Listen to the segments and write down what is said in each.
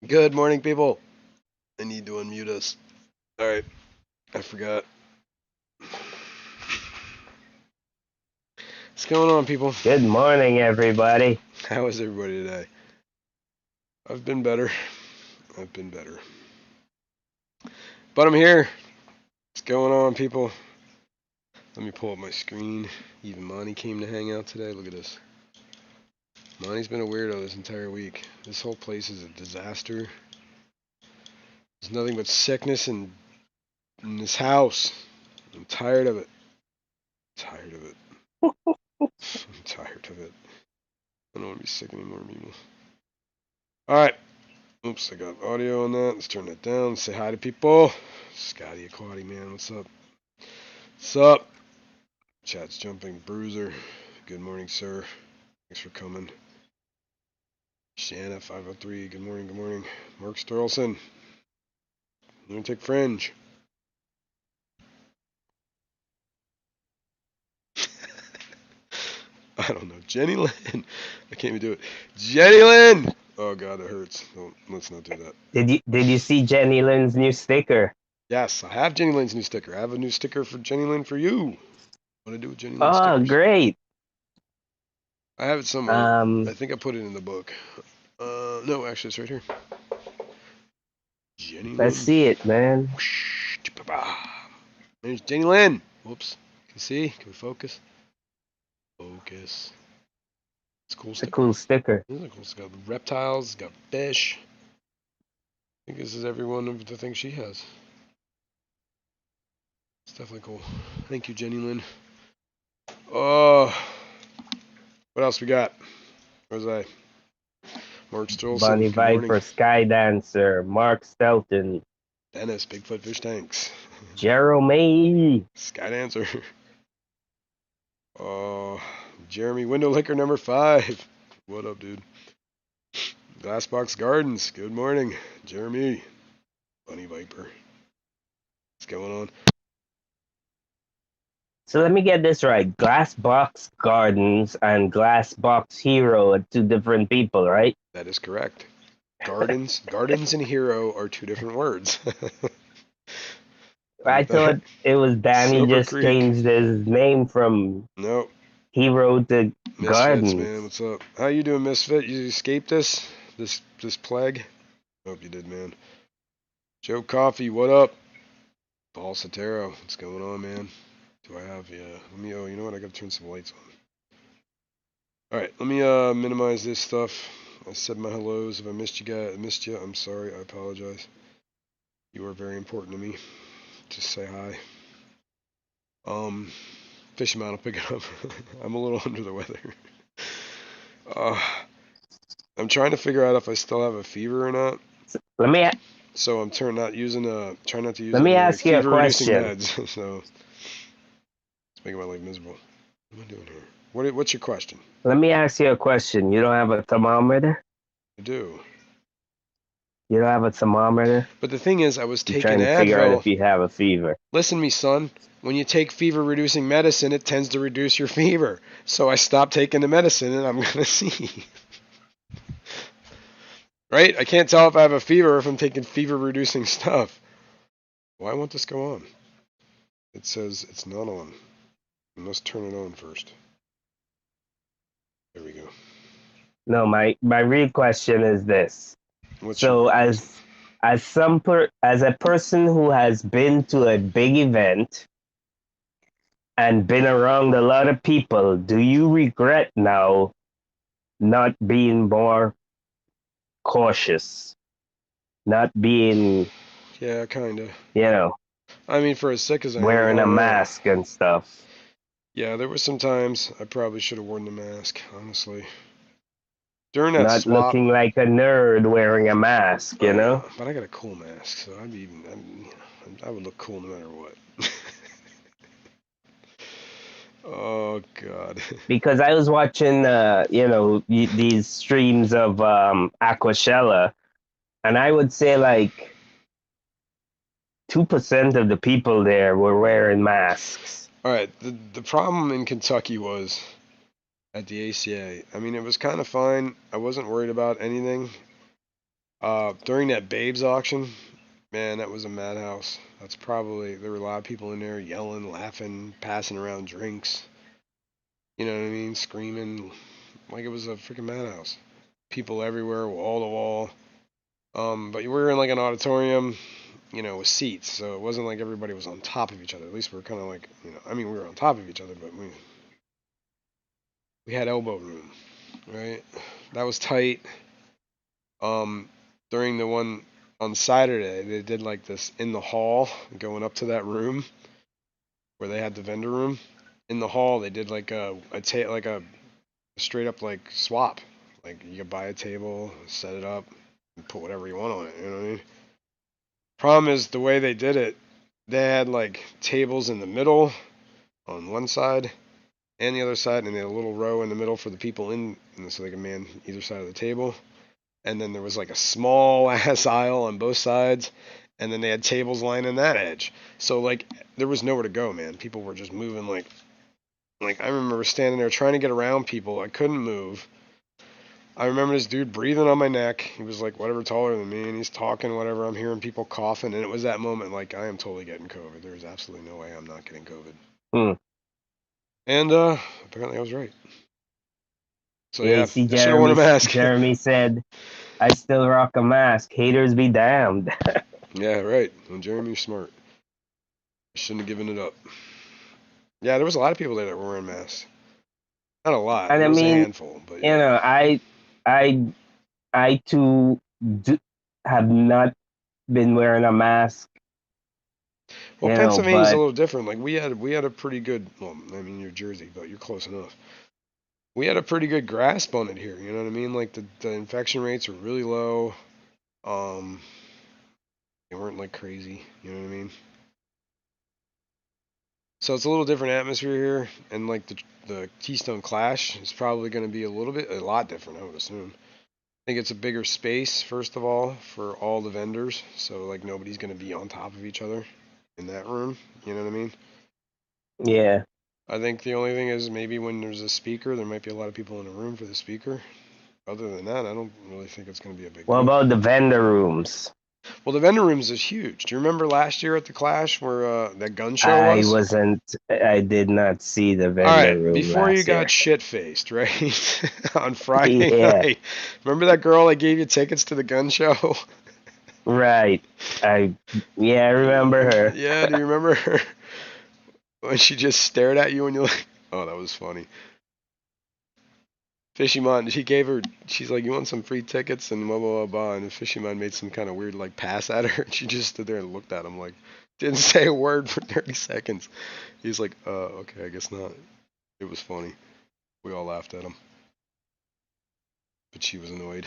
Good morning, people. I need to unmute us. Alright, I forgot. What's going on, people? Good morning, everybody. How is everybody today? I've been better. But I'm here. What's going on, people? Let me pull up my screen. Even Monty came to hang out today. Look at this. Monty's been a weirdo this entire week. This whole place is a disaster. There's nothing but sickness in this house. I'm tired of it. I'm tired of it. I don't want to be sick anymore, people. Alright. Oops, I got audio on that. Let's turn that down. Say hi to people. Scotty Aquati, man. What's up? What's up? Chat's jumping. Bruiser. Good morning, sir. Thanks for coming. Shanna 503. Good morning, good morning. Mark Sterlson. Lunatic Fringe. I don't know. Jenny Lynn. I can't even do it. Jenny Lynn! Oh god, it hurts. Don't, let's not do that. Did you see Jenny Lynn's new sticker? Yes, I have Jenny Lynn's new sticker. I have a new sticker for Jenny Lynn for you. What do I do with Jenny Lynn Oh, stickers? great. I have it somewhere. I think I put it in the book. No, actually, it's right here. Jenny Let's Lynn. see it, man. There's Jenny Lynn. Whoops. Can you see? Can we focus? Focus. It's a cool It's a sticker. cool sticker. It's cool. It's got reptiles. It's got fish. I think this is every one of the things she has. It's definitely cool. Thank you, Jenny Lynn. Oh, what else we got? Where's I? Mark Stolson. Bonnie Good morning. Viper, Sky Dancer, Mark Stelton, Dennis, Bigfoot Fish Tanks. Jeremy. Sky Dancer. Oh, Jeremy Window Liquor number 5. What up, dude? Glassbox Gardens. Good morning, Jeremy. Bunny Viper. What's going on? So let me get this right. Glassbox Gardens and Glassbox Hero are two different people, right? That is correct. Gardens and hero are two different words. I thought it was Danny Silver just Creek. changed his name from Nope. Hero to Misfits, Gardens. man. What's up? How you doing, Misfit? You escaped this plague? Hope you did, man. Joe Coffee, what up? Paul Sotero, what's going on, man? Do I have let me you know what, I gotta turn some lights on. Alright, let me minimize this stuff. I said my hellos. If I missed you, I'm sorry, I apologize. You are very important to me. Just say hi. Fish amount, I'll pick it up. I'm a little under the weather. I'm trying to figure out if I still have a fever or not. Let me So I'm trying not to use Let me any like ask you a fever reducing question. meds. So it's making my life miserable. What am I doing here? What's your question? Let me ask you a question. You don't have a thermometer? I do. You don't have a thermometer? But the thing is, I was You're taking trying to figure out Advil. if you have a fever. Listen to me, son. When you take fever reducing medicine, it tends to reduce your fever. So I stopped taking the medicine and I'm gonna see. Right? I can't tell if I have a fever if I'm taking fever reducing stuff. Why won't this go on? It says it's not on. I must turn it on first. There we go. No, my real question is this. What's your So real question? as a person who has been to a big event and been around a lot of people, do you regret now not being more cautious? Not being, Yeah, kinda. you know, I mean, for as sick as I am, I wearing a don't know. mask and stuff? Yeah, there were some times I probably should have worn the mask, honestly. During that Not swap, looking like a nerd wearing a mask, you yeah, know? but I got a cool mask, so I would look cool no matter what. Oh God. Because I was watching, these streams of Aquashella, and I would say like 2% of the people there were wearing masks. All right, the problem in Kentucky was at the ACA. I mean, it was kind of fine. I wasn't worried about anything. During that Babes auction, man, that was a madhouse. That's probably, there were a lot of people in there yelling, laughing, passing around drinks. You know what I mean? Screaming like it was a freaking madhouse. People everywhere, wall to wall. But we were in like an auditorium, with seats, so it wasn't like everybody was on top of each other. At least we were kind of like, I mean, we were on top of each other, but we had elbow room, right? That was tight. During the one on Saturday, they did like this in the hall, going up to that room where they had the vendor room. In the hall, they did like a straight up like swap. Like you could buy a table, set it up, and put whatever you want on it. You know what I mean? Problem is the way they did it. They had like tables in the middle on one side and the other side, and they had a little row in the middle for the people in, so they could man either side of the table. And then there was like a small ass aisle on both sides, and then they had tables lining that edge. So like there was nowhere to go, man. People were just moving like I remember standing there trying to get around people. I couldn't move. I remember this dude breathing on my neck. He was like whatever taller than me, and he's talking whatever. I'm hearing people coughing, and it was that moment like I am totally getting COVID. There's absolutely no way I'm not getting COVID. Hmm. And apparently I was right. So Yeah, yeah, you see, I should have worn a mask. Jeremy said, "I still rock a mask. Haters be damned." Yeah, right. Well, Jeremy, you're smart. I shouldn't have given it up. Yeah, there was a lot of people there that were wearing masks. Not a lot. And There I was a mean, handful, but you yeah. know, I, I too have not been wearing a mask. Well, Pennsylvania's a But little different. Like we had a pretty good. Well, I mean, you're Jersey, but you're close enough. We had a pretty good grasp on it here. You know what I mean? Like the infection rates are really low. Um, they weren't like crazy. You know what I mean? So it's a little different atmosphere here, and like the Keystone Clash is probably going to be a lot different, I would assume. I think it's a bigger space, first of all, for all the vendors. So like nobody's going to be on top of each other in that room. You know what I mean? yeah. I think the only thing is maybe when there's a speaker, there might be a lot of people in a room for the speaker. Other than that, I don't really think it's going to be a big What deal. about the vendor rooms? Well, the vendor rooms is huge. Do you remember last year at the Clash where that gun show I was? wasn't. I did not see the All vendor right, room before you last got year. shit faced, right? On Friday Yeah. night. Remember that girl that gave you tickets to the gun show? Right. I remember her. Yeah, do you remember her? When she just stared at you and you're like, oh, that was funny. Fishymon, she's like, you want some free tickets and blah, blah, blah, blah. And Fishymon made some kind of weird, like, pass at her. And she just stood there and looked at him, like, didn't say a word for 30 seconds. He's like, okay, I guess not. It was funny. We all laughed at him. But she was annoyed.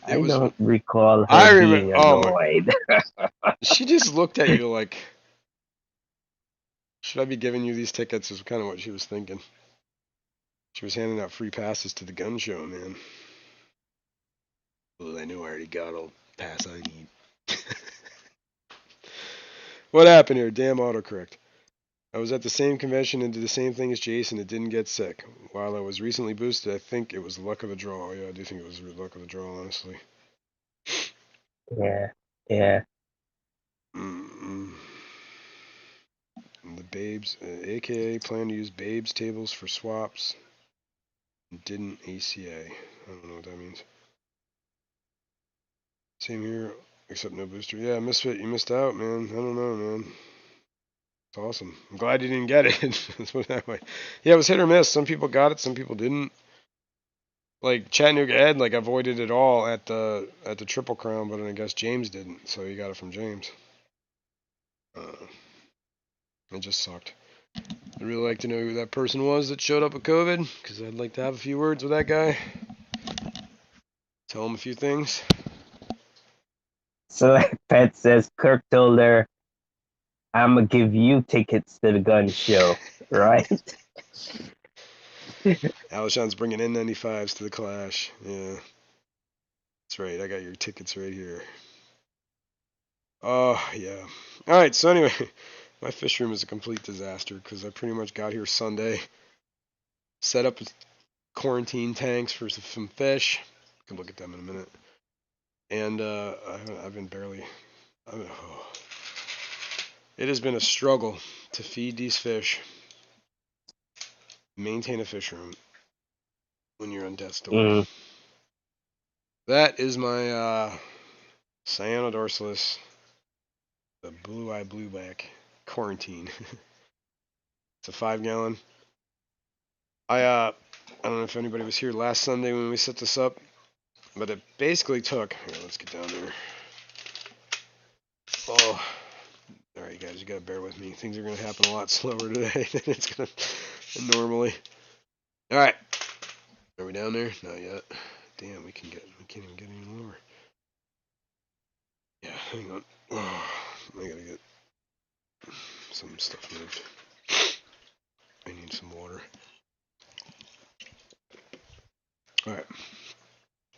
It I was, don't recall I her remember, being oh my, annoyed. she just looked at you like, should I be giving you these tickets? Is kind of what she was thinking. She was handing out free passes to the gun show, man. Well, I knew I already got all pass I need. What happened here? Damn autocorrect. I was at the same convention and did the same thing as Jason and didn't get sick. While I was recently boosted, I think it was the luck of the draw. Yeah, I do think it was the luck of the draw, honestly. Yeah. Yeah. Mm-mm. And the Babes, aka plan to use Babes tables for swaps. Didn't ACA. I don't know what that means. Same here, except no booster. Yeah, Misfit, you missed out, man. I don't know, man. It's awesome. I'm glad you didn't get it. Let's put it that way. Yeah, it was hit or miss. Some people got it, some people didn't. Like Chattanooga Ed, like avoided it all at the Triple Crown, but I guess James didn't, so he got it from James. It just sucked. I'd really like to know who that person was that showed up with COVID, because I'd like to have a few words with that guy. Tell him a few things. So Pet says Kirk told her, "I'm gonna give you tickets to the gun show," right? Alshon's bringing N95s to the Clash. Yeah, that's right. I got your tickets right here. Oh, yeah. All right, so anyway, my fish room is a complete disaster because I pretty much got here Sunday, set up quarantine tanks for some fish. Can look at them in a minute. And I've been barely. It has been a struggle to feed these fish, maintain a fish room when you're on death's door. Mm. That is my Cyanodorsalis, the blue-eye blueback quarantine. It's a 5-gallon. I don't know if anybody was here last Sunday when we set this up, but it basically took. Here, let's get down there. Oh, all right, guys, you gotta bear with me. Things are gonna happen a lot slower today than it's gonna normally. All right, are we down there? Not yet. Damn, we can't even get any lower. Yeah, hang on. Oh, I gotta get some stuff moved. I need some water. All right.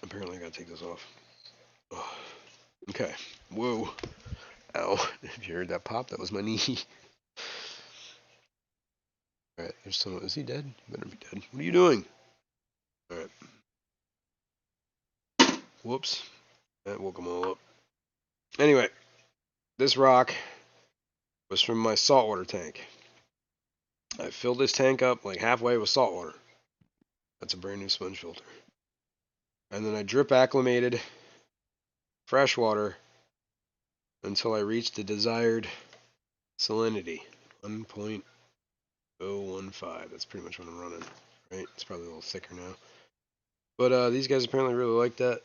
Apparently, I gotta take this off. Oh. Okay. Whoa. Ow. If you heard that pop, that was my knee. Alright, there's someone. Is he dead? He better be dead. What are you doing? Alright. Whoops. That woke them all up. Anyway, this rock was from my saltwater tank. I filled this tank up like halfway with saltwater. That's a brand new sponge filter. And then I drip acclimated fresh water until I reached the desired salinity. 1.015. That's pretty much what I'm running. Right? It's probably a little thicker now. But these guys apparently really like that.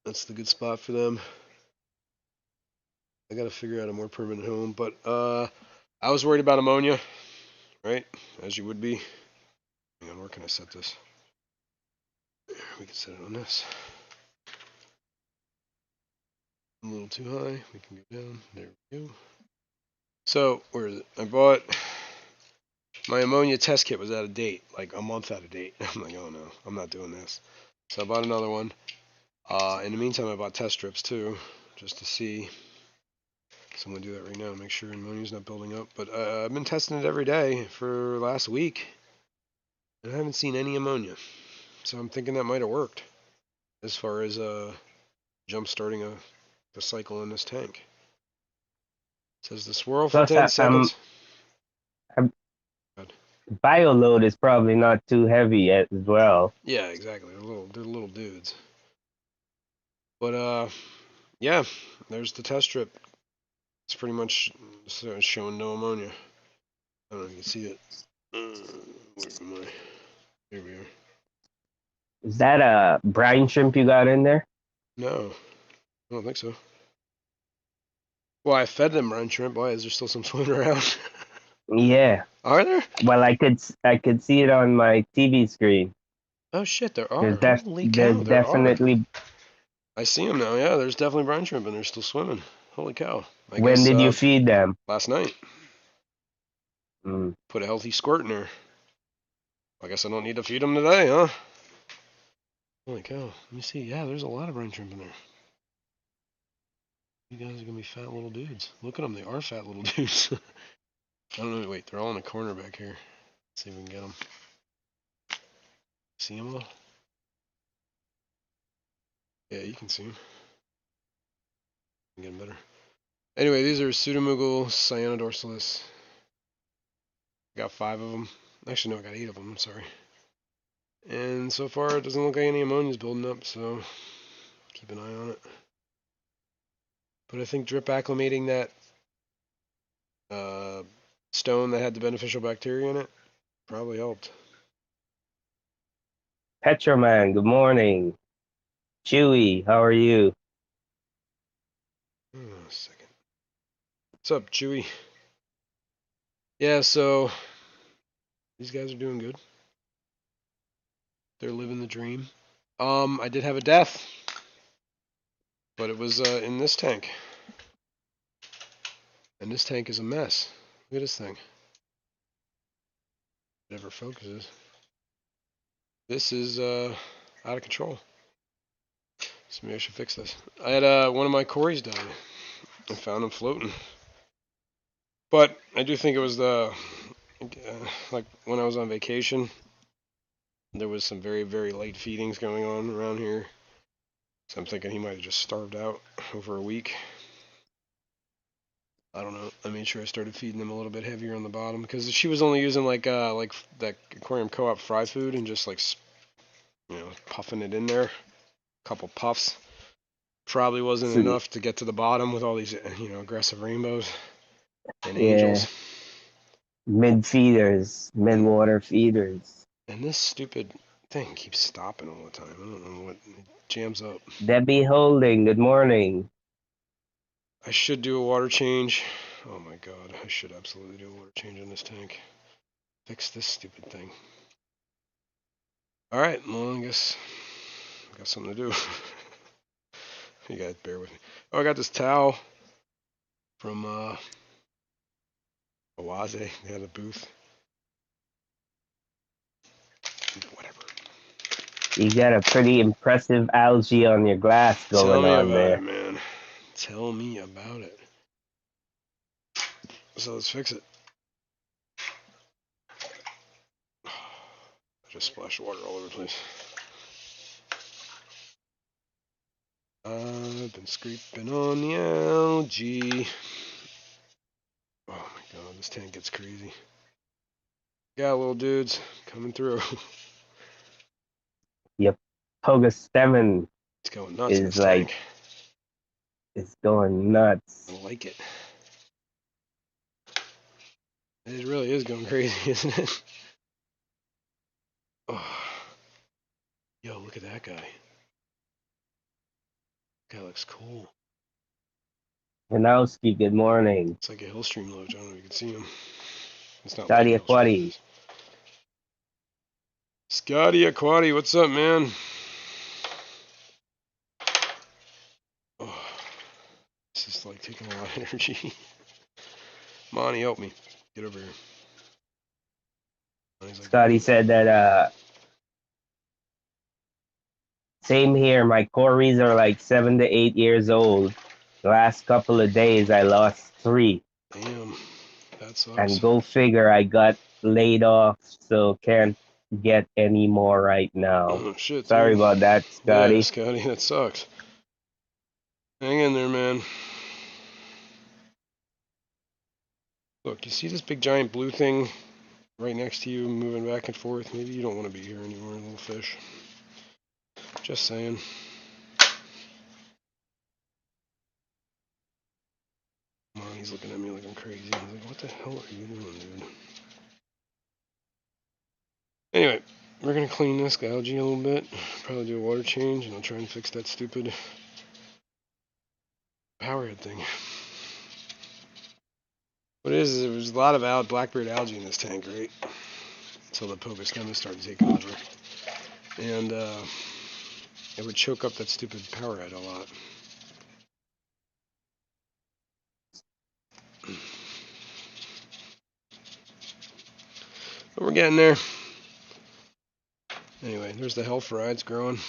That's the good spot for them. I gotta figure out a more permanent home. But I was worried about ammonia, right? As you would be. Hang on, where can I set this? We can set it on this. A little too high. We can go down. There we go. So, where is it? I bought my ammonia test kit was out of date, like a month out of date. I'm like, oh no, I'm not doing this. So I bought another one. In the meantime, I bought test strips too, just to see. So I'm gonna do that right now, make sure ammonia's not building up. But I've been testing it every day for last week, and I haven't seen any ammonia. So I'm thinking that might have worked as far as jump starting the cycle in this tank. It says the swirl for Plus, 10 seconds. I'm bioload is probably not too heavy as well. Yeah, exactly. They're little dudes. But yeah, there's the test strip. It's pretty much showing no ammonia. I don't know if you can see it. Where am I? Here we are. Is that a brine shrimp you got in there? No, I don't think so. Well, I fed them brine shrimp. Why is there still some swimming around? Yeah. Are there? Well, I could see it on my TV screen. Oh shit, there are. Holy There's cow, there are. definitely. I see them now. Yeah, there's definitely brine shrimp and they're still swimming. Holy cow. I When guess did you feed them? last night. Mm. Put a healthy squirt in there. I guess I don't need to feed them today, huh? Holy cow. Let me see. Yeah, there's a lot of brine shrimp in there. You guys are going to be fat little dudes. Look at them. They are fat little dudes. I don't know. Wait, they're all in a corner back here. Let's see if we can get them. See them all? Yeah, you can see them. I'm getting better. Anyway, these are Pseudomugil cyanodorsalis. Got 5 of them. Actually, no, I got 8 of them. I'm sorry. And so far, it doesn't look like any ammonia is building up, so keep an eye on it. But I think drip acclimating that stone that had the beneficial bacteria in it probably helped. Petroman, good morning. Chewy, how are you? Oh, a second. What's up, Chewy? Yeah, so these guys are doing good. They're living the dream. I did have a death, but it was in this tank. And this tank is a mess. Look at this thing. Whatever focuses. This is out of control. So maybe I should fix this. I had one of my cories died. I found him floating. But I do think it was the like when I was on vacation. There was some very, very late feedings going on around here. So I'm thinking he might have just starved out over a week. I don't know. I made sure I started feeding them a little bit heavier on the bottom because she was only using like that aquarium co-op fry food and just like puffing it in there, a couple puffs. Probably wasn't See, enough to get to the bottom with all these aggressive rainbows and yeah, angels. mid feeders, mid And water feeders. and this stupid thing keeps stopping all the time. I don't know what it jams up. Debbie Holding, good morning. I should do a water change. Oh my god, I should absolutely do a water change on this tank. Fix this stupid thing. Alright, well, I guess I got something to do. You guys bear with me. Oh, I got this towel from Oase. They had a booth. Whatever. You got a pretty impressive algae on your glass Tell going me on about it, there. man. Tell me about it. So let's fix it. I just splashed water all over the place. I've been scraping on the algae. Oh my god, this tank gets crazy. Yeah, little dudes coming through. Your Poga 7 It's going nuts in is this like, tank. it's going nuts. I like it. It really is going crazy, isn't it? Oh. Yo, look at that guy. That guy looks cool. Hanowski, good morning. It's like a Hillstream loach. I don't know if you can see him. It's not like Scotty a Hillstream. Aquati. Scotty Aquati, what's up, man? Oh, this is like taking a lot of energy. Monty, help me. Get over here. Monty's like, Scotty said that same here, my Corys are like 7 to 8 years old. The last couple of days I lost 3. damn, that sucks. And go figure, I got laid off, so can't get any more right now. Oh, shit, Sorry dude. about that, Yeah, Scotty. Scotty, that sucks. Hang in there, man. Look, you see this big giant blue thing right next to you moving back and forth? Maybe you don't want to be here anymore, little fish. Just saying. Monty's looking at me like I'm crazy. He's like, what the hell are you doing, dude? Anyway, we're going to clean this algae a little bit. Probably do a water change, and I'll try and fix that stupid power head thing. What it is there was a lot of blackbeard algae in this tank, right? Until the Pogostemus started taking over. And it would choke up that stupid power head a lot. But we're getting there. Anyway, there's the hell fry. It's growing.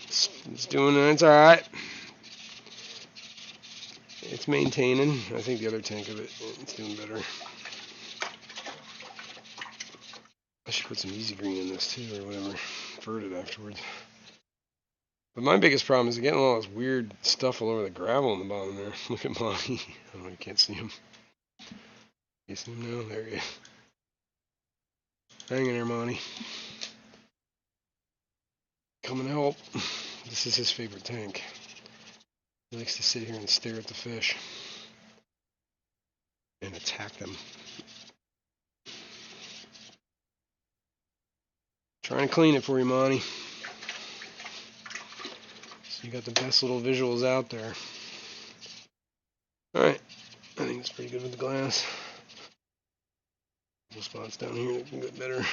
It's doing it. It's alright. It's maintaining. I think the other tank of it's doing better. I should put some easy green in this too, or whatever. Invert it afterwards. But my biggest problem is getting all this weird stuff all over the gravel in the bottom there. Look at Monty. I don't know, you can't see him. You see him now? There he is. Hang in there, Monty. Come and help. This is his favorite tank. He likes to sit here and stare at the fish and attack them. Trying to clean it for you, Monty. So you got the best little visuals out there. Alright, I think it's pretty good with the glass. Little spots down here that can get better.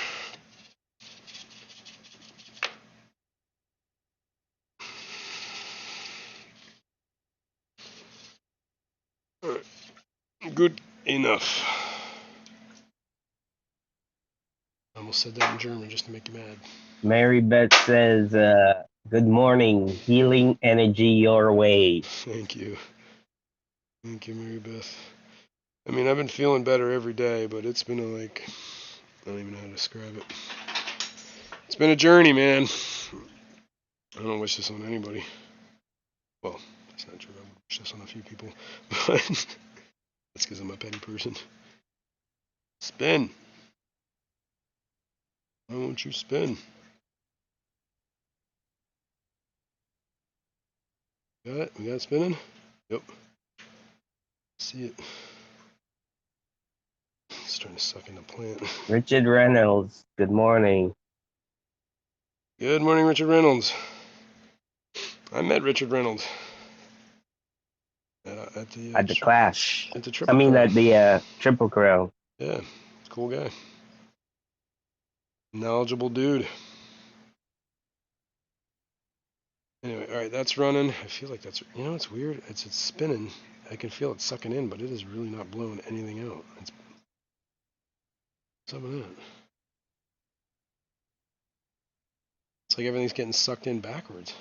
Alright, good enough. I almost said that in German just to make you mad. Mary Beth says, good morning, healing energy your way. Thank you. Thank you, Mary Beth. I mean, I've been feeling better every day, but it's been I don't even know how to describe it. It's been a journey, man. I don't wish this on anybody. Well, that's not true. I wish this on a few people. But that's because I'm a petty person. Spin. Why won't you spin? Got it? We got it spinning? Yep. See it. It's trying to suck in the plant. Richard Reynolds, good morning. Good morning, Richard Reynolds. I met Richard Reynolds at the Clash. At the Triple Crown. At the Triple Crown. Yeah, cool guy. Knowledgeable dude. Anyway, all right, that's running. I feel like that's, you know, it's weird. It's spinning. I can feel it sucking in, but it is really not blowing anything out. What's up with that? It's like everything's getting sucked in backwards.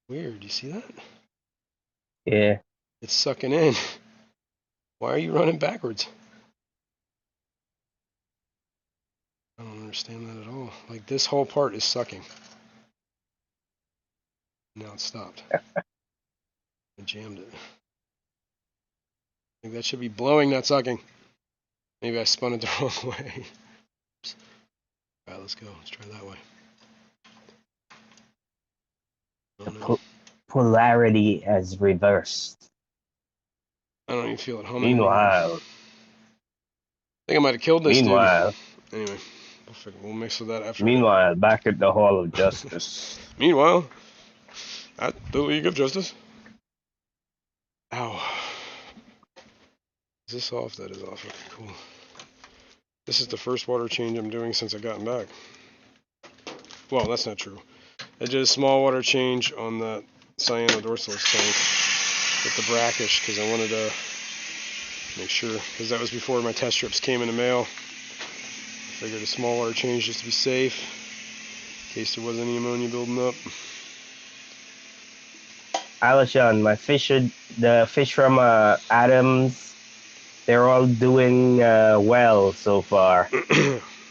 Weird. You see that? Yeah. It's sucking in. Why are you running backwards? I don't understand that at all. Like, this whole part is sucking. Now it's stopped. I jammed it. I think that should be blowing, not sucking. Maybe I spun it the wrong way. Oops. All right, let's go. Let's try that way. Oh, no. Polarity has reversed. I don't even feel it humming. Meanwhile, I think I might have killed this dude. Anyway, we'll mix with that after. Meanwhile, back at the Hall of Justice. Meanwhile, at the League of Justice. Ow. Is this off? That is off. Okay, cool. This is the first water change I'm doing since I've gotten back. Well, that's not true. I did a small water change on the cyanodorsalis tank with the brackish because I wanted to make sure, because that was before my test strips came in the mail. I figured a small water change just to be safe in case there was any ammonia building up. Alishon, the fish from Adams, they're all doing well so far.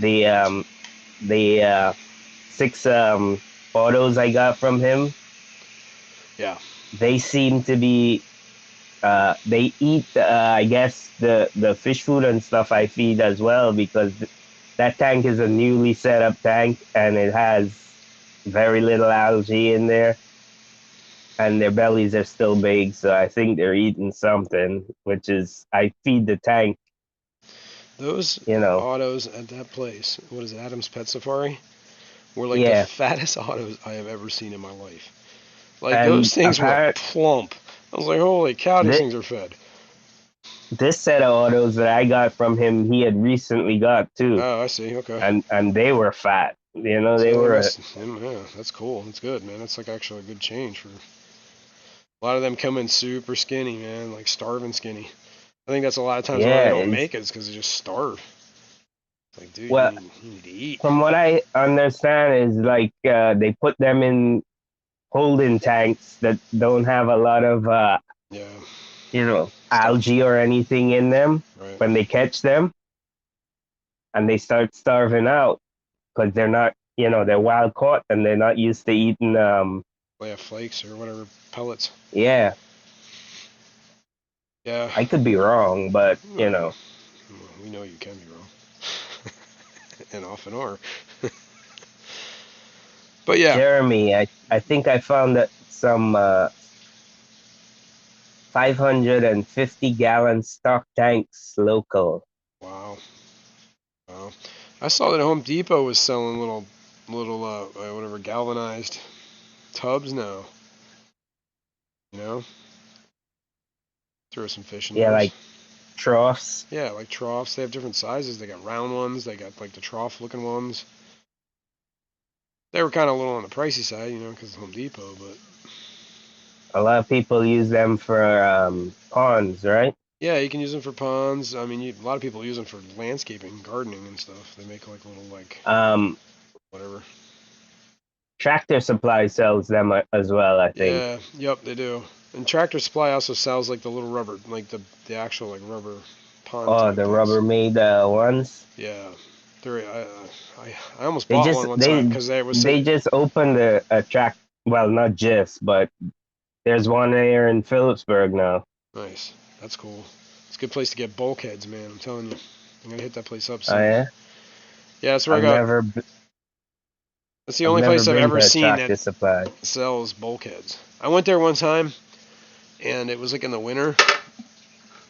The 6 photos I got from him, yeah, they seem to be. They eat, I guess, the fish food and stuff I feed as well, because that tank is a newly set up tank and it has very little algae in there. And their bellies are still big, so I think they're eating something, which is, I feed the tank. Those autos at that place, what is it, Adam's Pet Safari, were like the fattest autos I have ever seen in my life. Like, and those things were plump. I was like, holy cow, these things are fed. This set of autos that I got from him, he had recently got too. Oh, I see, okay. And they were fat. They were... Yeah, that's cool. That's good, man. That's like actually a good change for... A lot of them come in super skinny, man, like starving skinny. I think that's a lot of times why they don't make it, is because they just starve. Like, dude, you need to eat. From what I understand is, like, they put them in holding tanks that don't have a lot of, algae or anything in them when they catch them. And they start starving out because they're not, they're wild caught and they're not used to eating... flakes or whatever, pellets. Yeah. Yeah. I could be wrong, but, We know you can be wrong. And often are. But yeah. Jeremy, I think I found that some 550-gallon stock tanks local. Wow. I saw that Home Depot was selling little whatever, galvanized tubs now. Throw some fish in there. Yeah, like troughs. Yeah, like troughs. They have different sizes. They got round ones. They got like the trough looking ones. They were kind of a little on the pricey side, because it's Home Depot, but... A lot of people use them for ponds, right? Yeah, you can use them for ponds. I mean, a lot of people use them for landscaping, gardening and stuff. They make like little, whatever. Tractor Supply sells them as well, I think. Yeah, yep, they do. And Tractor Supply also sells like the little rubber, like the actual like rubber pond. Oh, the Rubbermaid ones? Yeah. I almost They bought just one time because they just opened a track. Well, not just, but there's one here in Phillipsburg now. nice. That's cool. It's a good place to get bulkheads, man. I'm telling you. I'm gonna hit that place up Oh soon. yeah, Yeah, that's where I I've got. never That's the I've only never place I've been ever to a seen that Tractor Supply. sells bulkheads. I went there one time, and it was like in the winter,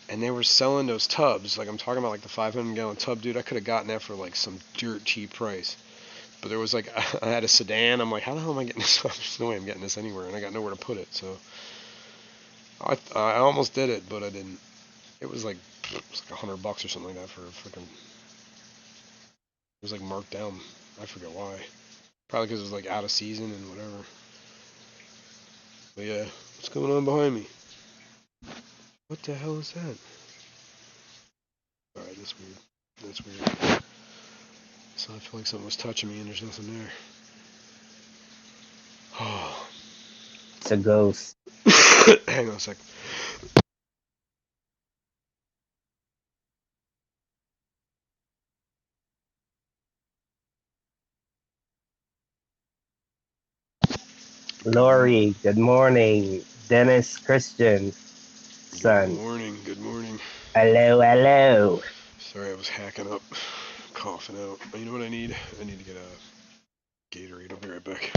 and they were selling those tubs. Like I'm talking about, like the 500-gallon tub, dude. I could have gotten that for like some dirt cheap price. But there was like I had a sedan. I'm like, how the hell am I getting this? There's no way I'm getting this anywhere, and I got nowhere to put it. So I almost did it, but I didn't. It was like $100 or something like that for freaking. It was like marked down. I forget why. Probably because it was like out of season and whatever. But yeah, what's going on behind me? What the hell is that? Alright, that's weird. That's weird. So I feel like something was touching me and there's nothing there. Oh. It's a ghost. Hang on a sec. Good morning. Lori, good morning. Dennis Christian, Good son. morning. Good morning. Hello, hello. Sorry, I was hacking up, coughing out. You know what I need? I need to get a Gatorade. I'll be right back.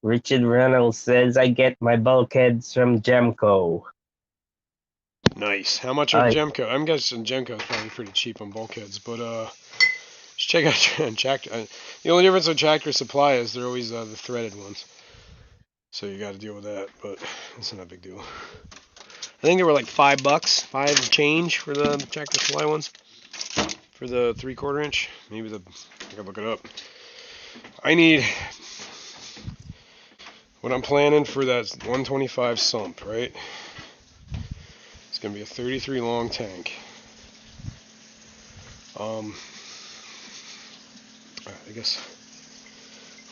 Richard Reynolds says I get my bulkheads from Gemco. Nice. How much are I Gemco? I'm guessing Gemco is probably pretty cheap on bulkheads, but just check out Tractor. The only difference with Tractor Supply is they're always the threaded ones, so you got to deal with that. But it's not a big deal. I think they were like $5, five change for the Tractor Supply ones, for the 3/4 inch. Maybe I gotta look it up. I need what I'm planning for that 125 sump, right? It's gonna be a 33 long tank. I guess.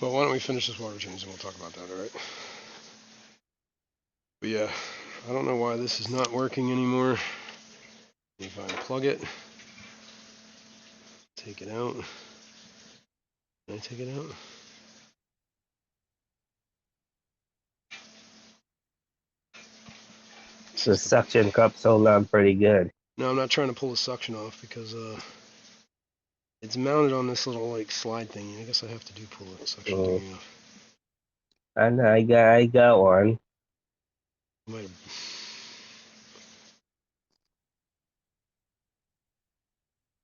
Well, why don't we finish this water change and we'll talk about that, alright? But yeah, I don't know why this is not working anymore. If I unplug it, take it out. Can I take it out? the suction cups hold on pretty good. No, I'm not trying to pull the suction off because it's mounted on this little like slide thing. I guess I have to pull that suction thing off. And I got one. Might have.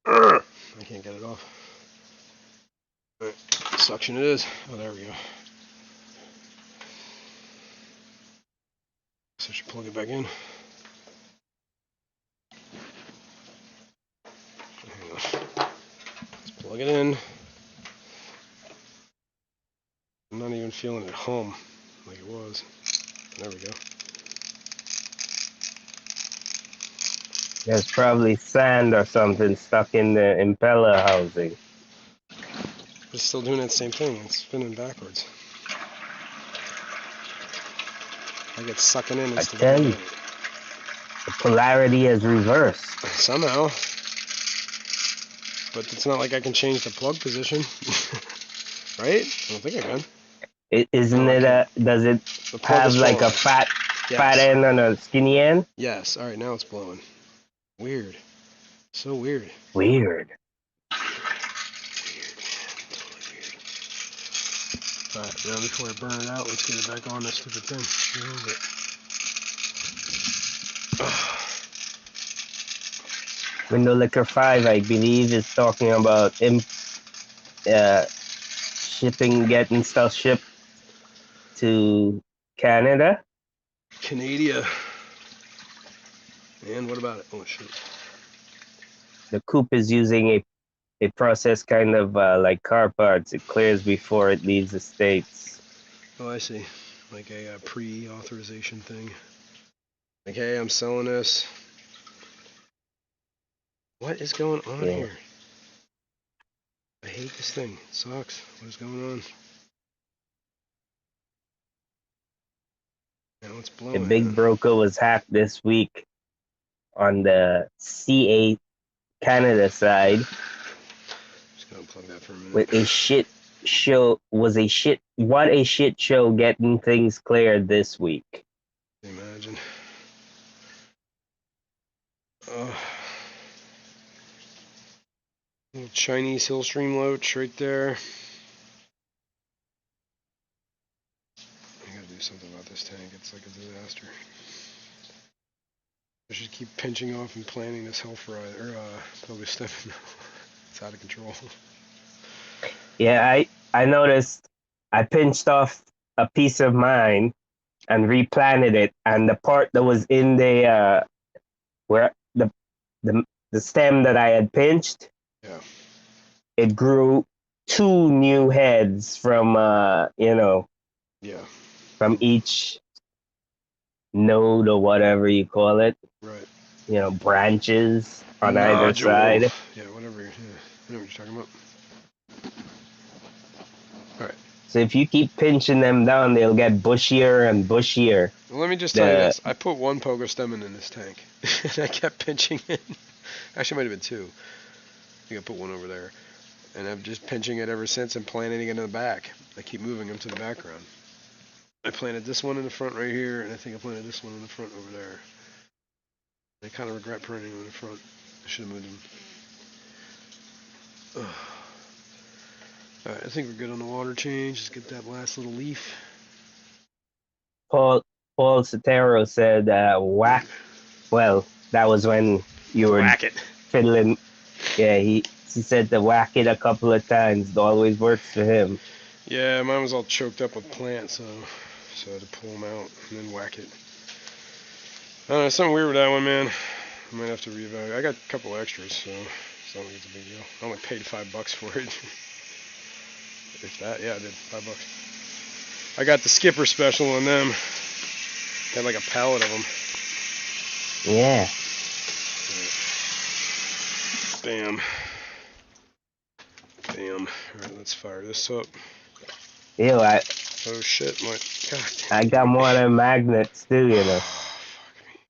I can't get it off. Alright, suction it is. Oh, there we go. So I should plug it back in. Hang on. Let's plug it in. I'm not even feeling it hum like it was. There we go. There's probably sand or something stuck in the impeller housing. It's still doing that same thing. It's spinning backwards. Like it's sucking in I instead of tell getting you, out. the polarity is reversed. Somehow. But it's not like I can change the plug position. Right? I don't think I can. Isn't No, I it can't. does it The plug have is like a falling. fat Yes. end and a skinny end? Yes. Alright, now it's blowing. Weird. So weird. Weird. Alright, now before I burn it out, let's get it back on this stupid thing. Where is it? Window Liquor 5, I believe, is talking about shipping, getting stuff shipped to Canada. Canada. And what about it? Oh, shoot. The coupe is using a process kind of like car parts. It clears before it leaves the States. Oh, I see. Like a pre-authorization thing. Like, hey, I'm selling this. What is going on here? I hate this thing. It sucks. What is going on? Now it's The blowing. big broker was hacked this week on the C8 Canada side Just gonna unplug that for a minute. with a shit show what a shit show getting things cleared this week. Imagine. Little Chinese hill stream loach right there. I gotta do something about this tank. It's like a disaster. I should keep pinching off and planting this hell fry or probably stepping. It's out of control. Yeah, I noticed I pinched off a piece of mine and replanted it, and the part that was in the where the stem that I had pinched, Yeah. it grew 2 new heads from Yeah. from each node or whatever you call it. Right. Branches on either Nodule. side. Yeah, whatever. Yeah. I know what you're talking about. Alright. So if you keep pinching them down, they'll get bushier and bushier. Well, let me just tell you this. I put one pogo stem in this tank. And I kept pinching it. Actually, it might have been two. I think I put one over there. And I'm just pinching it ever since and planting it in the back. I keep moving them to the background. I planted this one in the front right here, and I think I planted this one in the front over there. I kind of regret planting them in the front. I should have moved them. Alright, I think we're good on the water change. Just get that last little leaf. Paul Sotero said, whack. Well, that was when you were Whack it. fiddling. Yeah, he said to whack it a couple of times. It always works for him. Yeah, mine was all choked up with plants, so I had to pull them out and then whack it. I don't know, something weird with that one, man. I might have to reevaluate. I got a couple extras, so it's not like it's a big deal. I only paid $5 for it. If that, yeah, I did $5. I got the skipper special on them. Got like a pallet of them. Yeah. Bam. Bam. Alright, let's fire this up. Ew, Oh shit, my God damn. I got more than magnets too, Fuck me.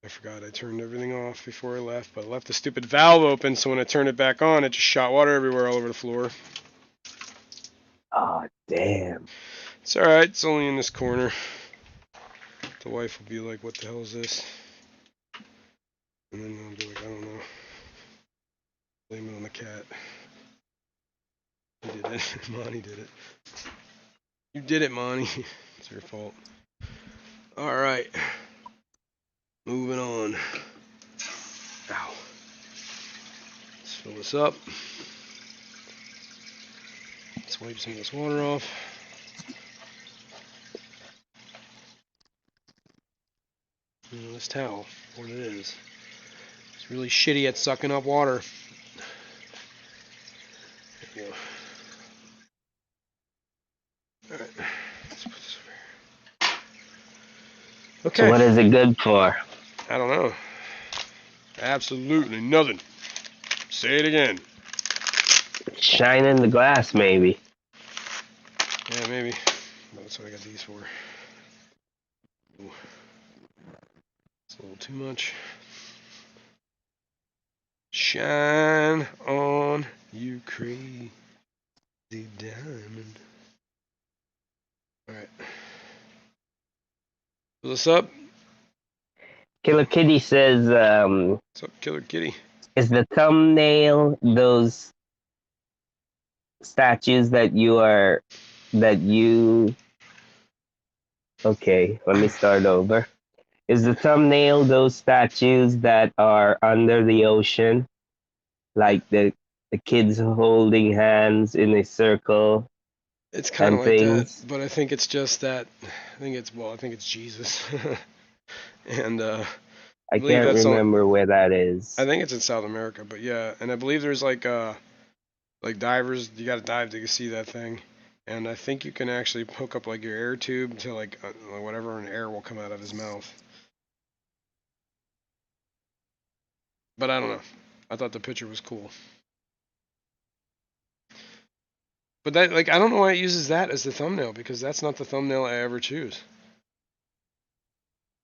I forgot I turned everything off before I left, but I left the stupid valve open, so when I turned it back on, it just shot water everywhere all over the floor. Oh, damn. It's alright, it's only in this corner. The wife will be like, what the hell is this? And then I'll be like, I don't know. Blame it on the cat. He did it. Monty did it. You did it, Monty. It's your fault. Alright. Moving on. Ow. Let's fill this up. Let's wipe some of this water off. This towel, what it is. It's really shitty at sucking up water. There you go. Alright. Let's put this over here. Okay. So what is it good for? I don't know. Absolutely nothing. Say it again. Shine in the glass, maybe. Yeah, maybe. That's what I got these for. Ooh. It's a little too much. Shine on, you crazy diamond. Alright. Fill this up. Killer Kitty says, What's up, Killer Kitty? is the thumbnail those statues that you okay, let me start over. Is the thumbnail those statues that are under the ocean? Like the kids holding hands in a circle? It's kind of and like things? that, but I think it's just that. I think it's Jesus. And I believe can't that's remember where that is. I think it's in South America, but yeah, and I believe there's like divers. You got to dive to see that thing, and I think you can actually hook up like your air tube to like whatever, and air will come out of his mouth. But I don't know. I thought the picture was cool. But that, like, I don't know why it uses that as the thumbnail, because that's not the thumbnail I ever choose.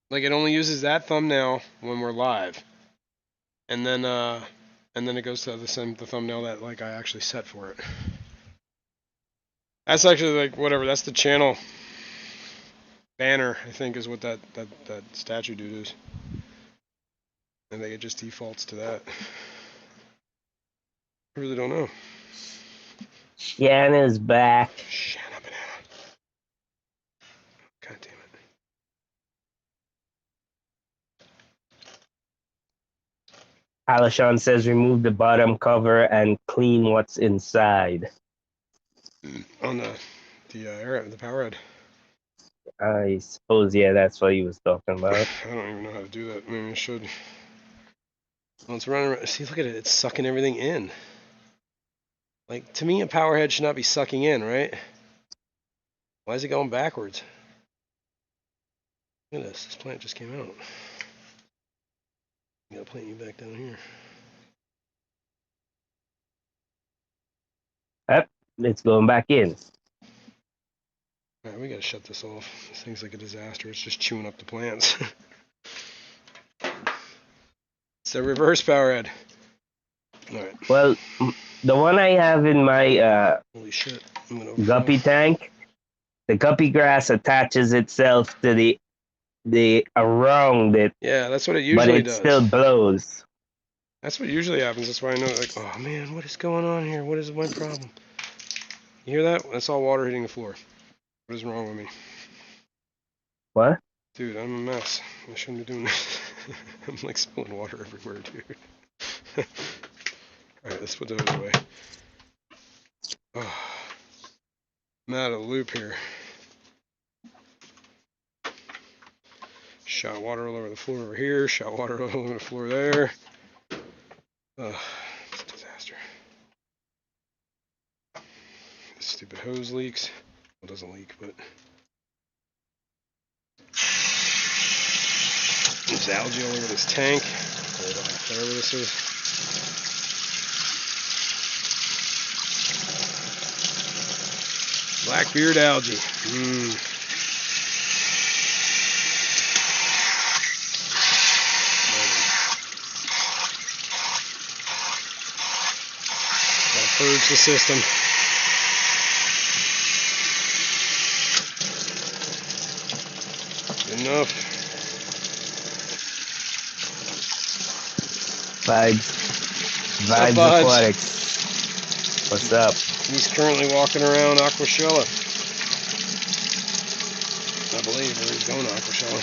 Like, it only uses that thumbnail when we're live. and then it goes to the thumbnail that like I actually set for it. That's actually like whatever. That's the channel banner, I think, is what that statue dude is. I think it just defaults to that. I really don't know. Shanna's back. Shanna banana. God damn it. Alashon says remove the bottom cover and clean what's inside. On the power head. I suppose, yeah, that's what he was talking about. I don't even know how to do that. Maybe I should. Well, it's running around. See, look at it. It's sucking everything in. Like, to me, a power head should not be sucking in, right? Why is it going backwards? Look at this. This plant just came out. I gotta plant you back down here. Yep, it's going back in. Alright, we gotta shut this off. This thing's like a disaster. It's just chewing up the plants. It's a reverse power head. Alright. Well, the one I have in my Holy shit. I'm gonna guppy tank, the guppy grass attaches itself to the around it, Yeah, that's what it but usually it does. still blows. That's what usually happens. That's why I know, like, oh man, what is going on here? What is my problem? You hear that? That's all water hitting the floor. What is wrong with me? What? Dude, I'm a mess. I shouldn't be doing this. I'm like spilling water everywhere, dude. Alright, let's put those away. Oh, I'm out of the loop here. Shot water all over the floor over here. Shot water all over the floor there. It's a disaster. This stupid hose leaks. Well, it doesn't leak, but there's algae all over this tank. Hold on, whatever this is. Blackbeard algae. Gotta purge the system. Good enough. Vibes Aquatics. What's up? He's currently walking around Aquashella. I believe, or he's going to Aquashella.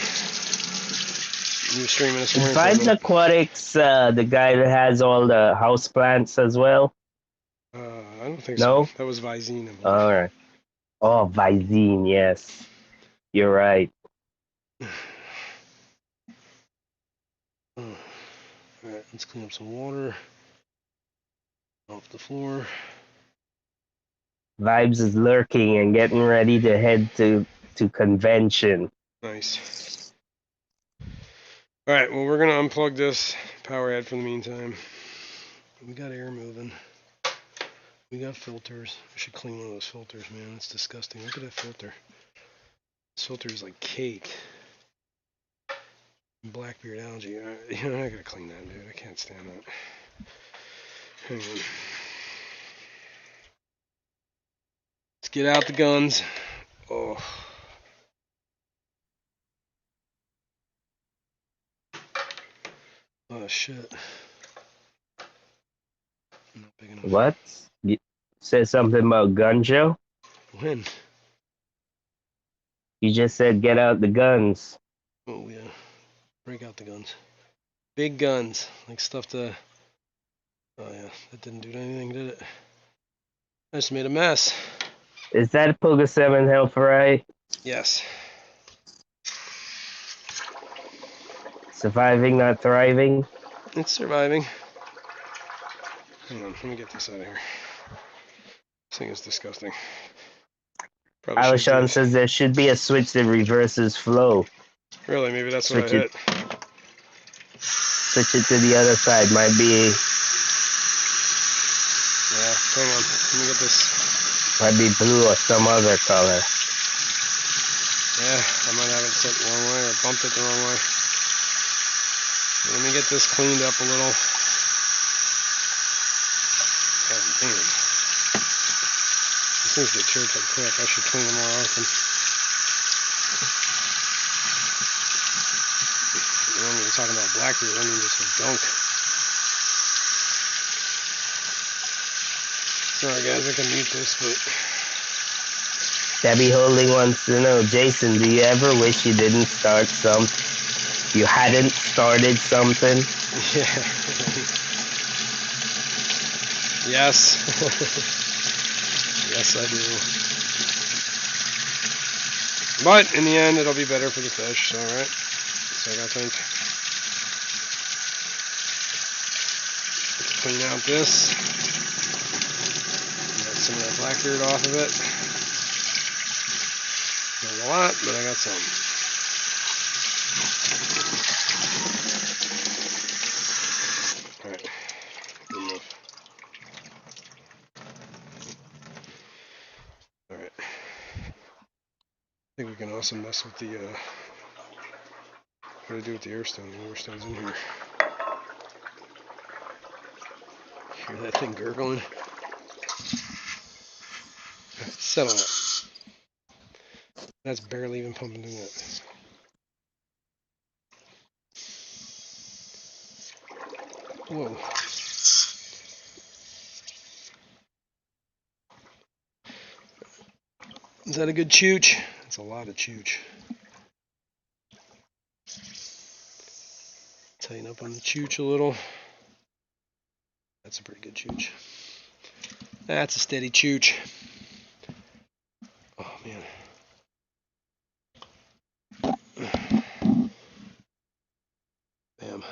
He was streaming this morning. Vibes Aquatics, the guy that has all the house plants as well? I don't think No? so. That was Visine. All right. Oh, Visine, yes. You're right. Alright, let's clean up some water off the floor. Vibes is lurking and getting ready to head to convention. Nice. Alright, well, we're going to unplug this power head for the meantime. We got air moving. We got filters. We should clean one of those filters, man. It's disgusting. Look at that filter. This filter is like cake. Blackbeard algae. You know, I gotta clean that, dude. I can't stand that. Hang on. Let's get out the guns. Oh. Oh, shit. Not big enough. What? You said something about gun show? When? You just said get out the guns. Oh, yeah. Break out the guns. Big guns. Like stuff to... Oh, yeah. That didn't do anything, did it? I just made a mess. Is that Poga 7 Health right? Yes. Surviving, not thriving? It's surviving. Hang on. Let me get this out of here. This thing is disgusting. Alashon says there should be a switch that reverses flow. Really? Maybe that's what I hit. Switch it to the other side. Might be... Yeah, hang on. Let me get this. Might be blue or some other color. Yeah, I might have it set the wrong way or bumped it the wrong way. Let me get this cleaned up a little. Man. These things get choked up quick. I should clean them more often. When we were talking about blackbeard, I mean just a gunk. Sorry guys, I can mute this, but... Debbie Holding wants to know, Jason, do you ever wish you didn't start you hadn't started something? Yeah. Yes. Yes, I do. But in the end, it'll be better for the fish, so, right? So I think. Clean out this. Get some of that blackbeard off of it. Not a lot, but I got some. Alright. Good enough. Alright. I think we can also mess with the, what do I do with the airstone? The airstone's in here. Hear that thing gurgling? Settle it. That's barely even pumping in it. Whoa. Is that a good chooch? That's a lot of chooch. Tighten up on the chooch a little. That's a pretty good chooch. That's a steady chooch. Oh man. Bam.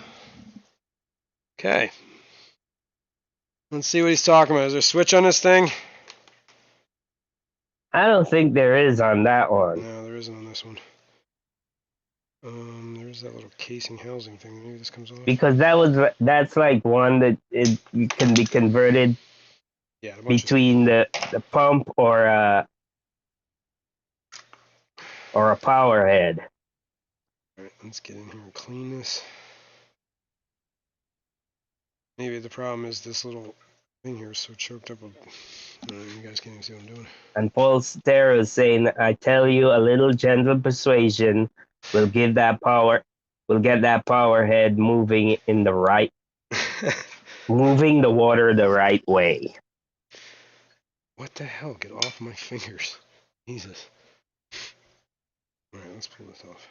Okay. Let's see what he's talking about. Is there a switch on this thing? I don't think there is on that one. No, there isn't on this one. There's that little casing housing thing. Maybe this comes off. Because that's like one that it can be converted between the pump or a power head. Alright, let's get in here and clean this. Maybe the problem is this little thing here is so choked up with, you guys can't even see what I'm doing. And Paul Stero is saying, I tell you, a little gentle persuasion will get that power head moving in the right, moving the water the right way. What the hell? Get off my fingers. Jesus. Alright, let's pull this off.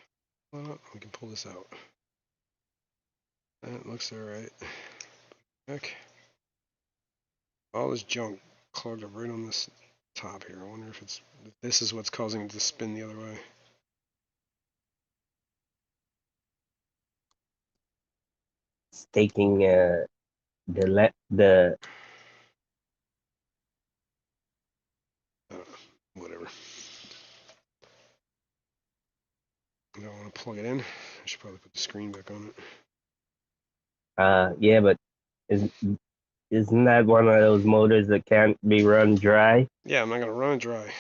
Well, we can pull this out. That looks alright. Heck. All this junk clogged up right on this top here. I wonder if this is what's causing it to spin the other way. It's taking Whatever. I don't want to plug it in. I should probably put the screen back on it. Yeah, but isn't that one of those motors that can't be run dry? Yeah, I'm not gonna run it dry.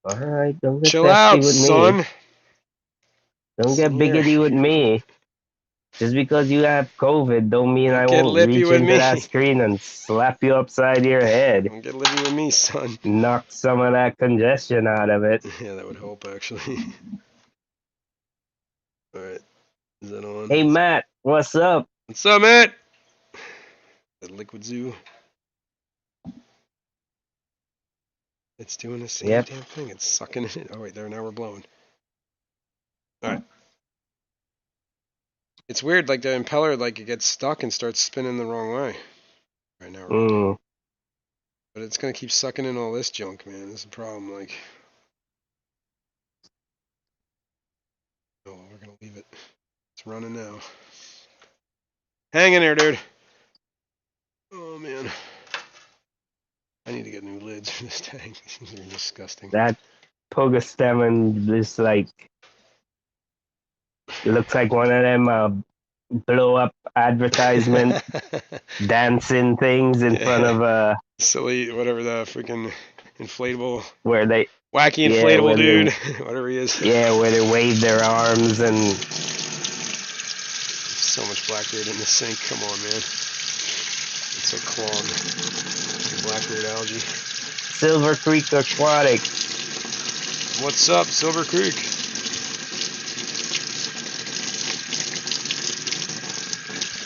All right, don't get chill testy out, with son. Me. Don't get biggity with me. Just because you have COVID, don't mean I won't reach into that screen and slap you upside your head. Don't get lippy with me, son. Knock some of that congestion out of it. Yeah, that would help, actually. Alright, is that on? Hey, Matt, what's up? What's up, Matt? That Liquid Zoo. It's doing the same damn thing. It's sucking in it. Oh, wait, there, now we're blowing. Alright. It's weird, like the impeller, like it gets stuck and starts spinning the wrong way. Right now, but it's gonna keep sucking in all this junk, man. This is the problem. Like, oh, we're gonna leave it. It's running now. Hang in there, dude. Oh man, I need to get new lids for this tank. These are disgusting. That Pogastemon is like. It looks like one of them blow up advertisement dancing things in front of silly whatever the freaking inflatable where they wacky inflatable dude whatever he is. Yeah, where they wave their arms and so much blackbeard in the sink. Come on, man. It's like clog. Like black-grade algae. Silver Creek Aquatics. What's up, Silver Creek?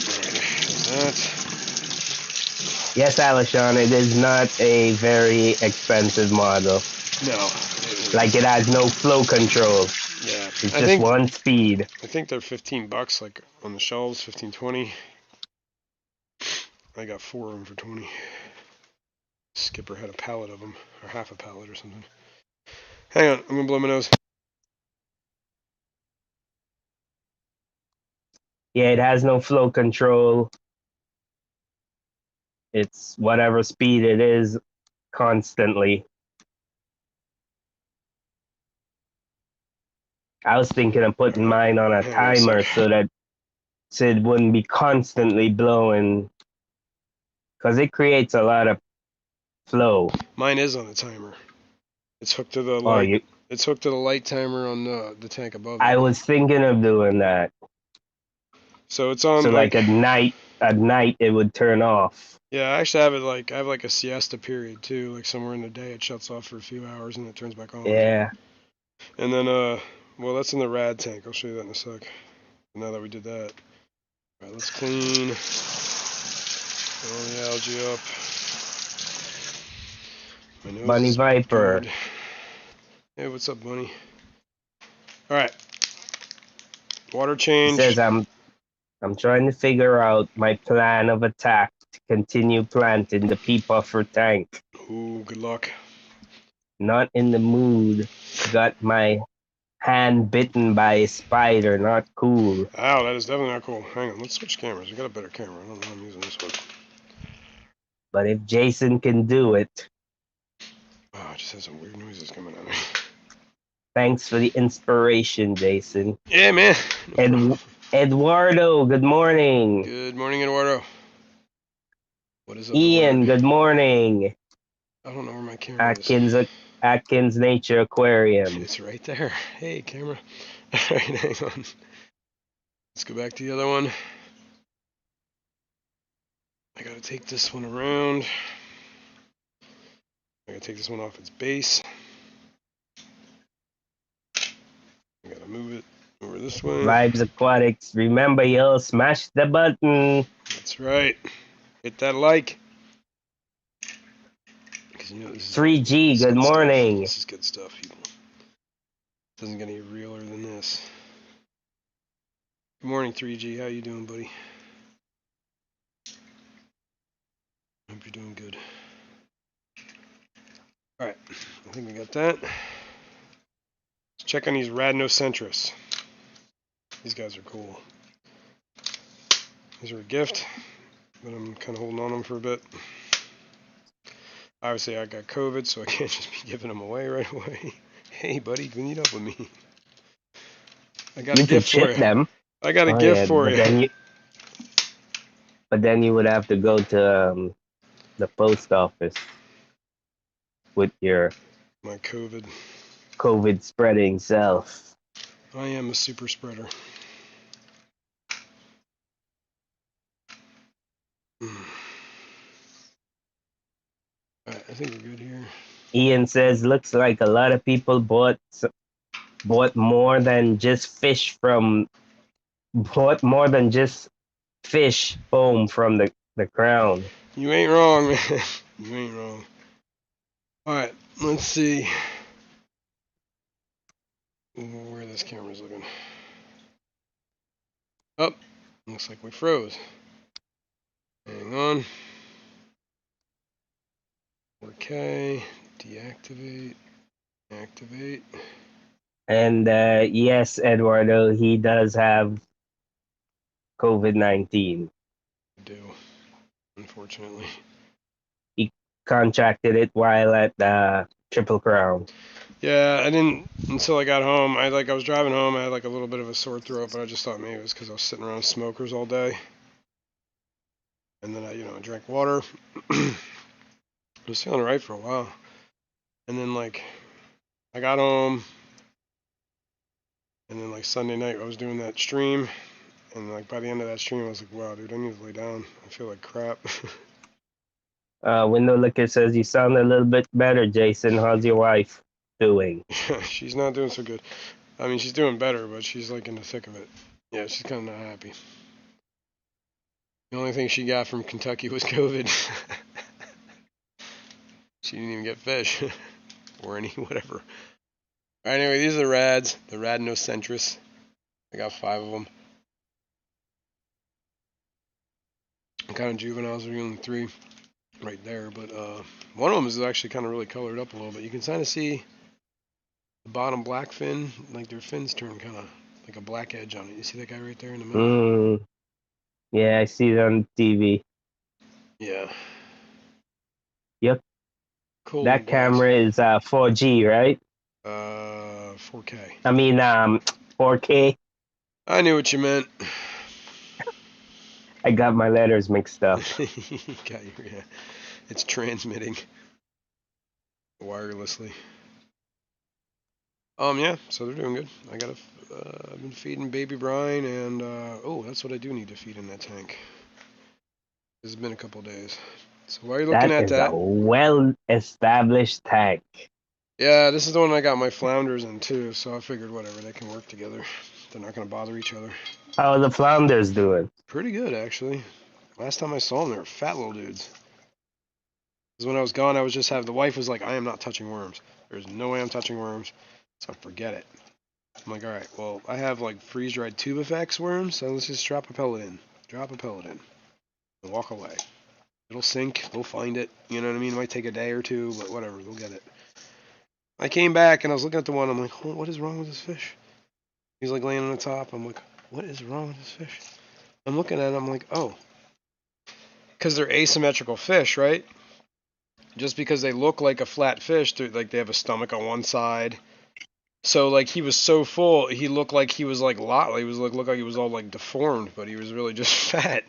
Alright, that. Yes, Alishon, it is not a very expensive model. No. Like, it has no flow control. Yeah. It's just one speed. I think they're $15, like on the shelves, 15, 20. I got 4 of them for 20. Skipper had a pallet of them, or half a pallet or something. Hang on, I'm gonna blow my nose. Yeah, it has no flow control. It's whatever speed it is constantly. I was thinking of putting mine on a Hang on a timer sec. so that it wouldn't be constantly blowing, because it creates a lot of flow. Mine is on a timer. It's hooked to the Oh, light. It's hooked to the light timer on the tank above it. I was thinking of doing that. So it's on So like at night it would turn off. Yeah, I actually have it like I have like a siesta period too, like somewhere in the day it shuts off for a few hours and it turns back on. Yeah. And then well that's in the rad tank. I'll show you that in a sec. Now that we did that. Alright, let's clean all the algae up. My nose Bunny is Viper. good. Hey, what's up, Bunny? Alright. Water change. He says I'm trying to figure out my plan of attack to continue planting the pea puffer tank. Ooh, good luck. Not in the mood. Got my hand bitten by a spider. Not cool. Ow, that is definitely not cool. Hang on, let's switch cameras. We got a better camera. I don't know why I'm using this one. But if Jason can do it, Oh, it just has some weird noises coming out of me. thanks for the inspiration, Jason. Yeah, man. Eduardo, good morning. Good morning, Eduardo. What is up, Ian, Eduardo? good morning. I don't know where my camera is. Atkins Nature Aquarium. It's right there. Hey, camera. Alright, hang on. Let's go back to the other one. I gotta take this one around. I gotta take this one off its base. I gotta move it over this way. Vibes Aquatics. Remember, y'all, smash the button. That's right. Hit that like. Because you know this is 3G, good morning. This is good stuff, people. Doesn't get any realer than this. Good morning, 3G. How you doing, buddy? Hope you're doing good. Alright, I think we got that. Let's check on these Radnocentris. These guys are cool. These are a gift, but I'm kind of holding on to them for a bit. Obviously, I got COVID, so I can't just be giving them away right away. Hey, buddy, meet up with me. I got a gift for you. Them. I got a gift for you. But then you would have to go to the post office with my COVID spreading self. I am a super spreader. Alright, I think we're good here. Ian says, looks like a lot of people bought more than just fish home from the crown. You ain't wrong, man. You ain't wrong. Alright, let's see where this camera's looking. Oh, looks like we froze. Hang on. 4K, deactivate, activate. And yes, Eduardo, he does have COVID-19. I do, unfortunately. He contracted it while at Triple Crown. Yeah, I didn't until I got home. I was driving home. I had like a little bit of a sore throat, but I just thought maybe it was because I was sitting around smokers all day. And then I drank water. I was feeling alright for a while. And then I got home. And then Sunday night I was doing that stream. And by the end of that stream I was like, wow, dude, I need to lay down. I feel like crap. Window Licker says you sound a little bit better, Jason. How's your wife doing? She's not doing so good. I mean, she's doing better, but she's like in the thick of it. Yeah, she's kind of not happy. The only thing she got from Kentucky was COVID. She didn't even get fish or any whatever. Alright, anyway, these are the rads, the Radnocentris. I got 5 of them. Kind of juveniles, are only 3 right there, but one of them is actually kind of really colored up a little bit. You can kind of see the bottom black fin, like their fins turn kind of like a black edge on it. You see that guy right there in the middle? Yeah, I see it on TV. Yeah. Yep. Cool. That camera is 4G, right? 4K. I mean, 4K. I knew what you meant. I got my letters mixed up. Yeah. It's transmitting wirelessly. Yeah, so they're doing good. I've been feeding baby brine, and oh, that's what I do need to feed in that tank. This has been a couple days. So while you're looking at that, a well-established tank. Yeah, this is the one I got my flounders in too. So I figured whatever, they can work together. They're not gonna bother each other. How are the flounders doing? Pretty good, actually. Last time I saw them, they were fat little dudes. Because when I was gone, I was just having, the wife was like, I am not touching worms. There's no way I'm touching worms. So forget it. I'm like, alright, well, I have like freeze-dried Tubifex worms, so let's just drop a pellet in. Drop a pellet in. And walk away. It'll sink, they'll find it. You know what I mean? It might take a day or two, but whatever, they'll get it. I came back and I was looking at the one, I'm like, oh, what is wrong with this fish? He's like laying on the top. I'm like, what is wrong with this fish? I'm looking at it, I'm like, oh. Because they're asymmetrical fish, right? Just because they look like a flat fish, like they have a stomach on one side. So like he was so full, he looked like he was like lot. He was like looked like he was all like deformed, but he was really just fat.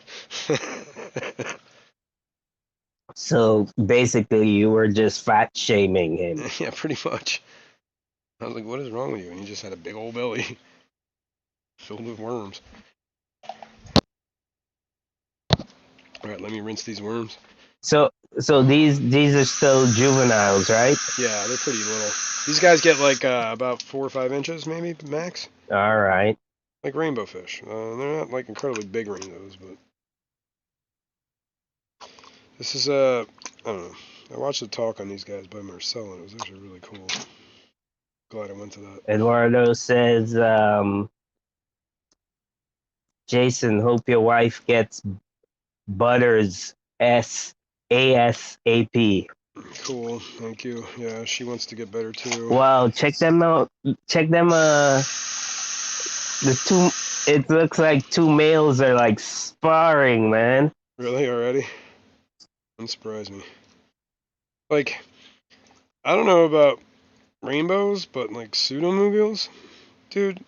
So basically, you were just fat shaming him. Yeah, pretty much. I was like, what is wrong with you? And he just had a big old belly filled with worms. All right, let me rinse these worms. So these are still juveniles, right? Yeah, they're pretty little. These guys get like about 4 or 5 inches, maybe max. All right. Like rainbow fish. They're not like incredibly big rainbows, but this is I don't know. I watched a talk on these guys by Marcel, and it was actually really cool. Glad I went to that. Eduardo says, Jason, hope your wife gets Butters ASAP. Cool, thank you. Yeah, she wants to get better too. Wow, check them out. Check them. The two. It looks like 2 males are like sparring, man. Really, already? Doesn't surprise me. Like, I don't know about rainbows, but like pseudomobiles, dude.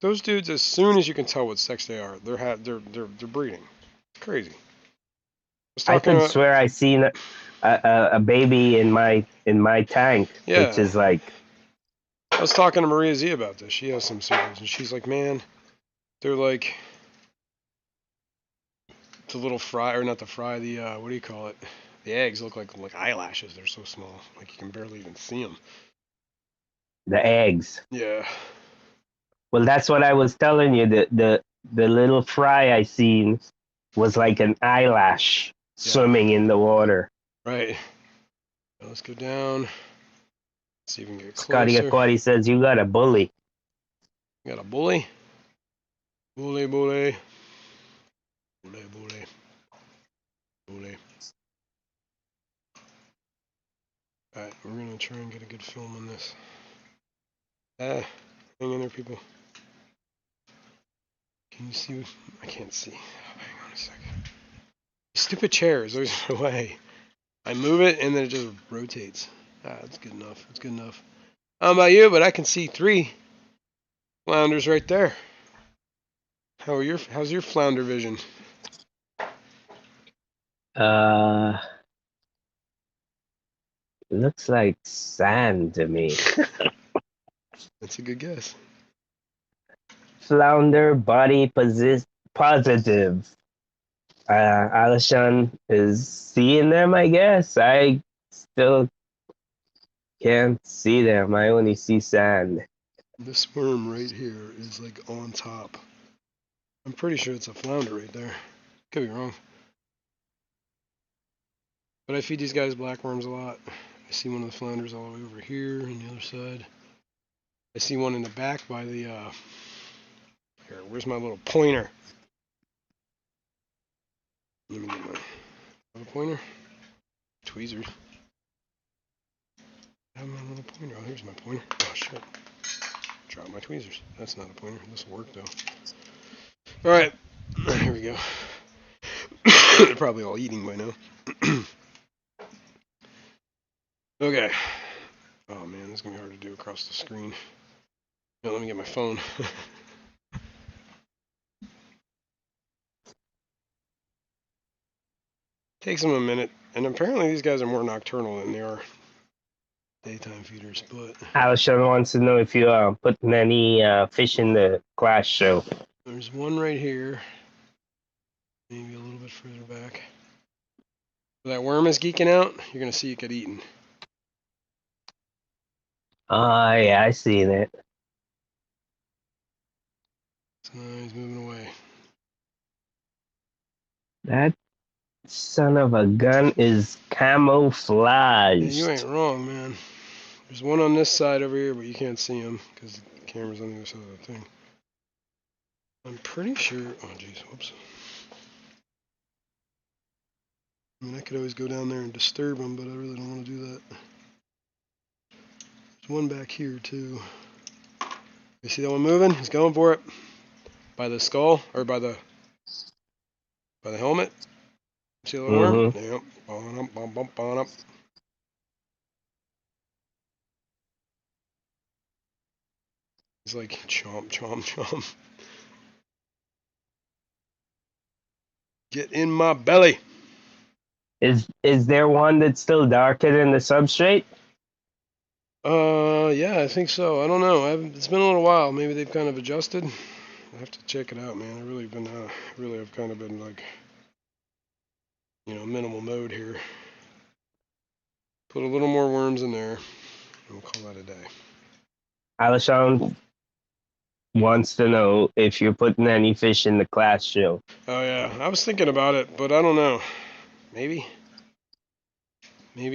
Those dudes, as soon as you can tell what sex they are, they're breeding. It's crazy. I could swear I seen a baby in my tank, Yeah. which is like. I was talking to Maria Z about this. She has some circles, and she's like, man, they're like the little fry, or not the fry, the what do you call it? The eggs look like eyelashes. They're so small, like you can barely even see them. The eggs. Yeah. Well, that's what I was telling you. The little fry I seen was like an eyelash swimming in the water. Right. Now let's go down. Let's see if we can get Scotty closer. Aquati says you got a bully. You got a bully? Bully, bully. Bully, bully. Bully. Alright, we're gonna try and get a good film on this. Hang in there, people. Can you see? I can't see. Hang on a second. Stupid chair is always in the way. I move it and then it just rotates. That's good enough. That's good enough. I don't know about you, but I can see 3 flounders right there. How's your flounder vision? Looks like sand to me. That's a good guess. Flounder body positive. Alishan is seeing them, I guess. I still can't see them. I only see sand. This worm right here is like on top. I'm pretty sure it's a flounder right there. Could be wrong. But I feed these guys black worms a lot. I see one of the flounders all the way over here on the other side. I see one in the back by the, here, where's my little pointer? Let me get my little pointer. Tweezers. I have my little pointer. Oh, here's my pointer. Oh, shit. Drop my tweezers. That's not a pointer. This will work, though. Alright. Here we go. They're probably all eating by now. Okay. Oh, man, this is going to be hard to do across the screen. No, let me get my phone. Takes them a minute. And apparently these guys are more nocturnal than they are daytime feeders, but Alishan wants to know if you are putting any fish in the class show. there's one right here. Maybe a little bit further back. Where that worm is geeking out, you're going to see it get eaten. Yeah, I seen it. So now he's moving away. That son of a gun is Yeah, you camouflaged. ain't wrong, man. There's one on this side over here, but you can't see him because the camera's on the other side of the thing. I'm pretty sure. Oh, jeez, whoops. I mean, I could always go down there and disturb him, but I really don't want to do that. There's one back here, too. You see that one moving? He's going for it. By the skull, or by the helmet. See the little worm? Mm-hmm. Yep. On up, bump, bump, on up. He's like chomp, chomp, chomp. Get in my belly. Is there one that's still darker than the substrate? Yeah, I think so. I don't know. It's been a little while. Maybe they've kind of adjusted. I have to check it out, man. I've kind of been like, minimal mode here. Put a little more worms in there, and we'll call that a day. Alishan wants to know if you're putting any fish in the class show. Oh yeah, I was thinking about it, but I don't know. Maybe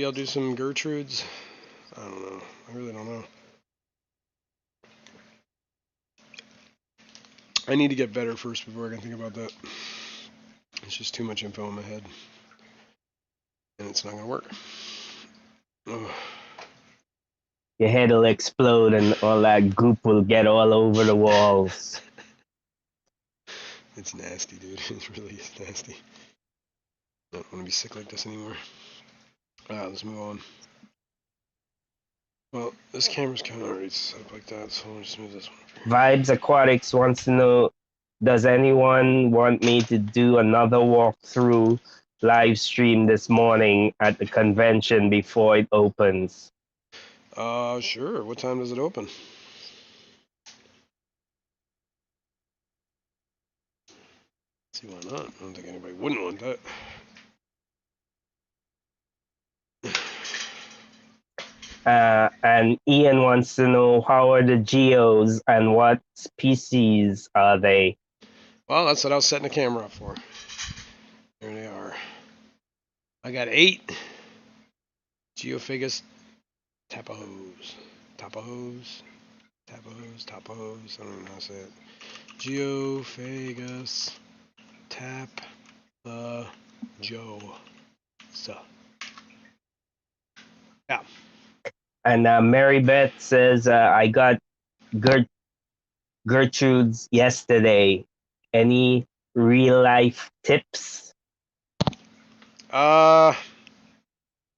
I'll do some Gertrudes. I don't know. I really don't know. I need to get better first before I can think about that. It's just too much info in my head, and it's not gonna work. Ugh. Your head will explode and all that goop will get all over the walls. It's nasty, dude. It really is nasty. I don't want to be sick like this anymore. Let's move on. Well, this camera's kind of already set up like that, so I'll just move this one over here. Vibes Aquatics wants to know, does anyone want me to do another walkthrough live stream this morning at the convention before it opens? Sure. What time does it open? Let's see, why not? I don't think anybody wouldn't want that. And Ian wants to know, how are the geos and what species are they? Well, that's what I was setting the camera up for. There they are. I got 8 Geophagus tapahos. Tapahos. Tapahos. Tapahos. I don't know how to say it. Geophagus tap the Joe. So. Yeah. And Mary Beth says, I got Gertrude's yesterday. Any real life tips?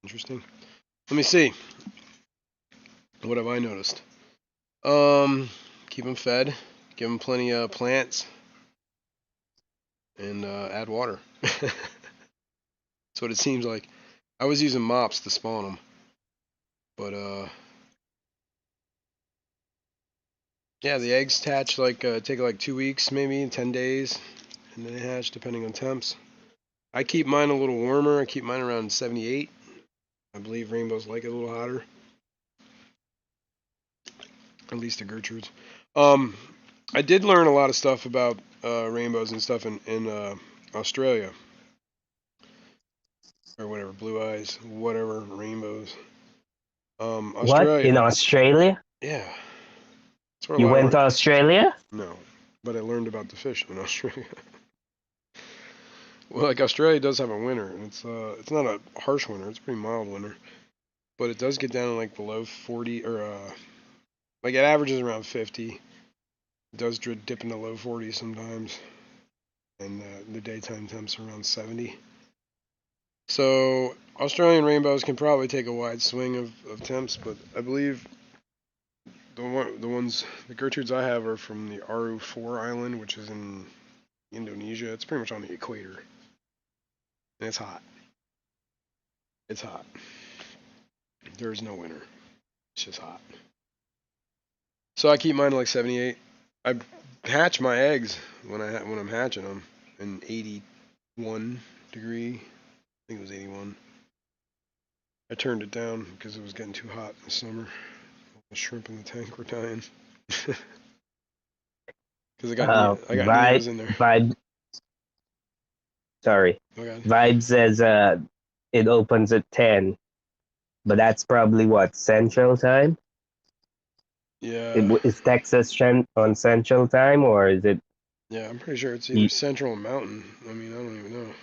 Interesting. Let me see. What have I noticed? Keep them fed. Give them plenty of plants. And add water. That's what it seems like. I was using mops to spawn them. But, yeah, the eggs hatch take like 2 weeks, maybe 10 days. And then they hatch depending on temps. I keep mine a little warmer. I keep mine around 78. I believe rainbows like it a little hotter. At least the Gertrudes. I did learn a lot of stuff about rainbows and stuff in Australia. Or whatever, blue eyes, whatever, rainbows. What? Australia. In Australia? Yeah. That's where a You lot of went to Australia? No. But I learned about the fish in Australia. Well, like Australia does have a winter, and it's not a harsh winter. It's a pretty mild winter, but it does get down to like below 40, or like it averages around 50. It does dip into low 40s sometimes, and the daytime temps around 70. So Australian rainbows can probably take a wide swing of temps, but I believe the Gertrudes I have are from the Aru 4 island, which is in Indonesia. It's pretty much on the equator, and it's hot. It's hot. There's no winter. It's just hot. So I keep mine at like 78. I hatch my eggs when I'm hatching them in 81 degree. I think it was 81. I turned it down because it was getting too hot in the summer. The shrimp in the tank were dying. Because I got Vibe, Neos in there. Vibe, sorry. Oh god. Vibe says it opens at 10, but that's probably what, Central Time? Yeah. Is Texas on Central Time, or is it? Yeah, I'm pretty sure it's either Central or Mountain. I mean, I don't even know.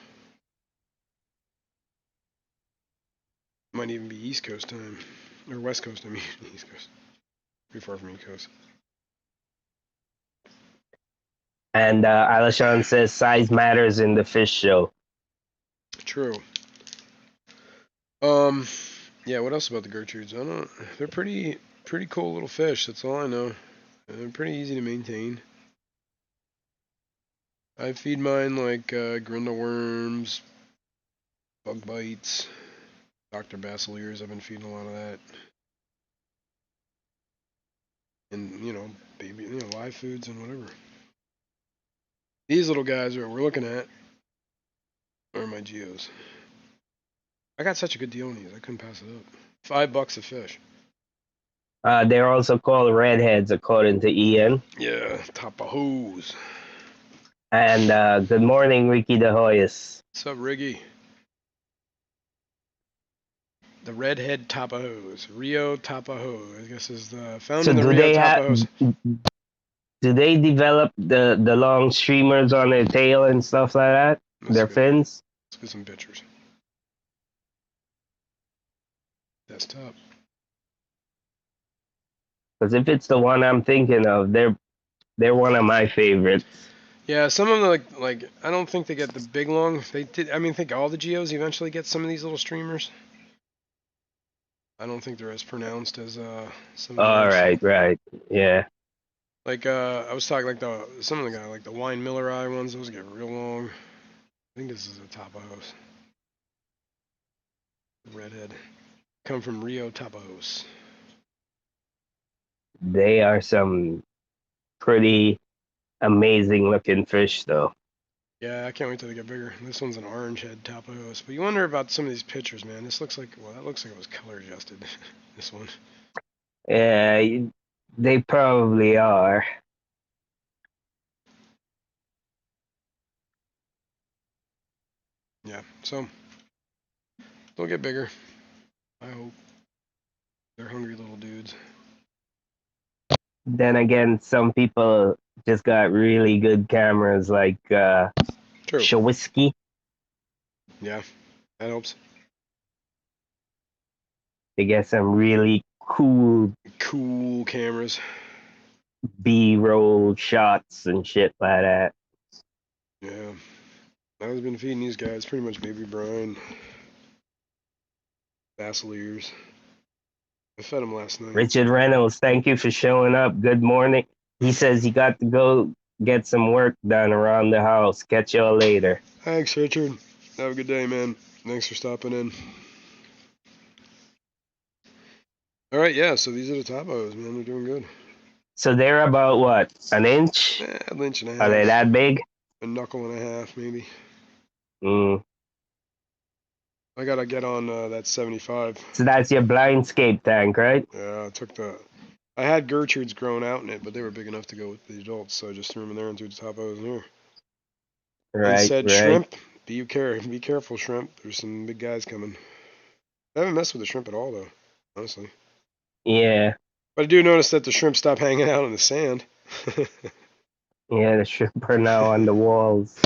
Might even be East Coast time. Or West Coast, I mean. East Coast. Pretty far from East Coast. And Alashon says size matters in the fish show. True. Yeah, what else about the Gertrudes? I don't. They're pretty cool little fish. That's all I know. They're pretty easy to maintain. I feed mine like Grindle worms, bug bites, Dr. Basilears. I've been feeding a lot of that, and baby, live foods and whatever. These little guys we're looking at are my geos. I got such a good deal on these. I couldn't pass it up. $5 a fish. They're also called redheads, according to Ian. Yeah, top of hose. And good morning, Ricky De Hoyos. What's up, Riggy? The redhead Tapajos, Rio Tapajo, I guess is found So in the do Rio they have? Tapajos. Do they develop the long streamers on their tail and stuff like that? Their fins? Let's get some pictures. Desktop. Because if it's the one I'm thinking of, they're one of my favorites. Yeah, some of them like I don't think they get the big long. They did. I mean, I think all the geos eventually get some of these little streamers. I don't think they're as pronounced as some of the others. Right, yeah. Like I was talking like some of the guy like the wine Miller eye ones. Those get real long. I think this is a Tapajos. Redhead. Come from Rio Tapajos. They are some pretty amazing looking fish, though. Yeah, I can't wait till they get bigger. This one's an orange head Tapajos. But you wonder about some of these pictures, man. This looks like, well, that looks like it was color adjusted. This one. Yeah, they probably are. Yeah, so they'll get bigger. I hope. They're hungry little dudes. Then again, some people just got really good cameras, like True. Shawisky. Yeah, that helps. They get some really cool cameras. B-roll shots and shit like that. Yeah. I've been feeding these guys pretty much baby brine. Basilears. I fed them last night. Richard Reynolds, thank you for showing up. Good morning. He says he got to go get some work done around the house. Catch y'all later. Thanks, Richard. Have a good day, man. Thanks for stopping in. All right, yeah, so these are the Tapajos, man. They're doing good. So they're about what? An inch? An inch and a half. Are they that big? A knuckle and a half, maybe. I gotta get on that 75. So that's your blindscape tank, right? Yeah, I took the. I had Gertrudes growing out in it, but they were big enough to go with the adults, so I just threw them in there and threw the top hose in here. They Right, said, right. shrimp, be careful, shrimp. There's some big guys coming. I haven't messed with the shrimp at all, though, honestly. Yeah, But I do notice that the shrimp stop hanging out in the sand. yeah. The shrimp are now on the walls.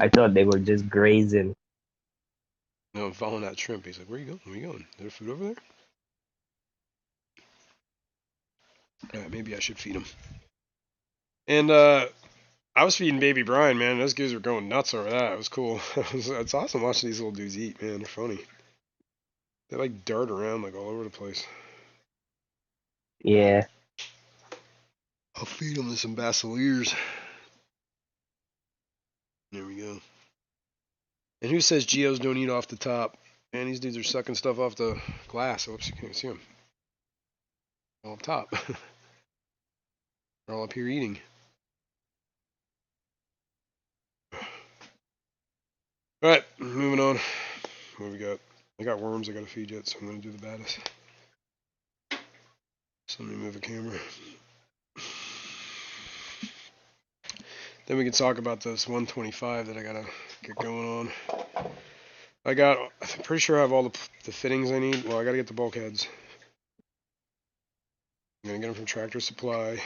I thought they were just grazing. No, I'm following that shrimp. He's like, where you going? Where you going? Is there food over there? Maybe I should feed him. And I was feeding baby Brine, man. Those guys were going nuts over that. It was cool. It's awesome watching these little dudes eat, man. They're funny. They like dart around like all over the place. Yeah. I'll feed them to some basileers. There we go. And who says geos don't eat off the top? Man, these dudes are sucking stuff off the glass. Oops, you can't see them. All up top. They're all up here eating. Alright, moving on. What do we got? I got worms I gotta feed yet, so I'm gonna do the baddest. So let me move the camera. Then we can talk about this 125 that I gotta get going on. I'm pretty sure I have all the fittings I need. Well, I gotta get the bulkheads. I'm gonna get them from Tractor Supply.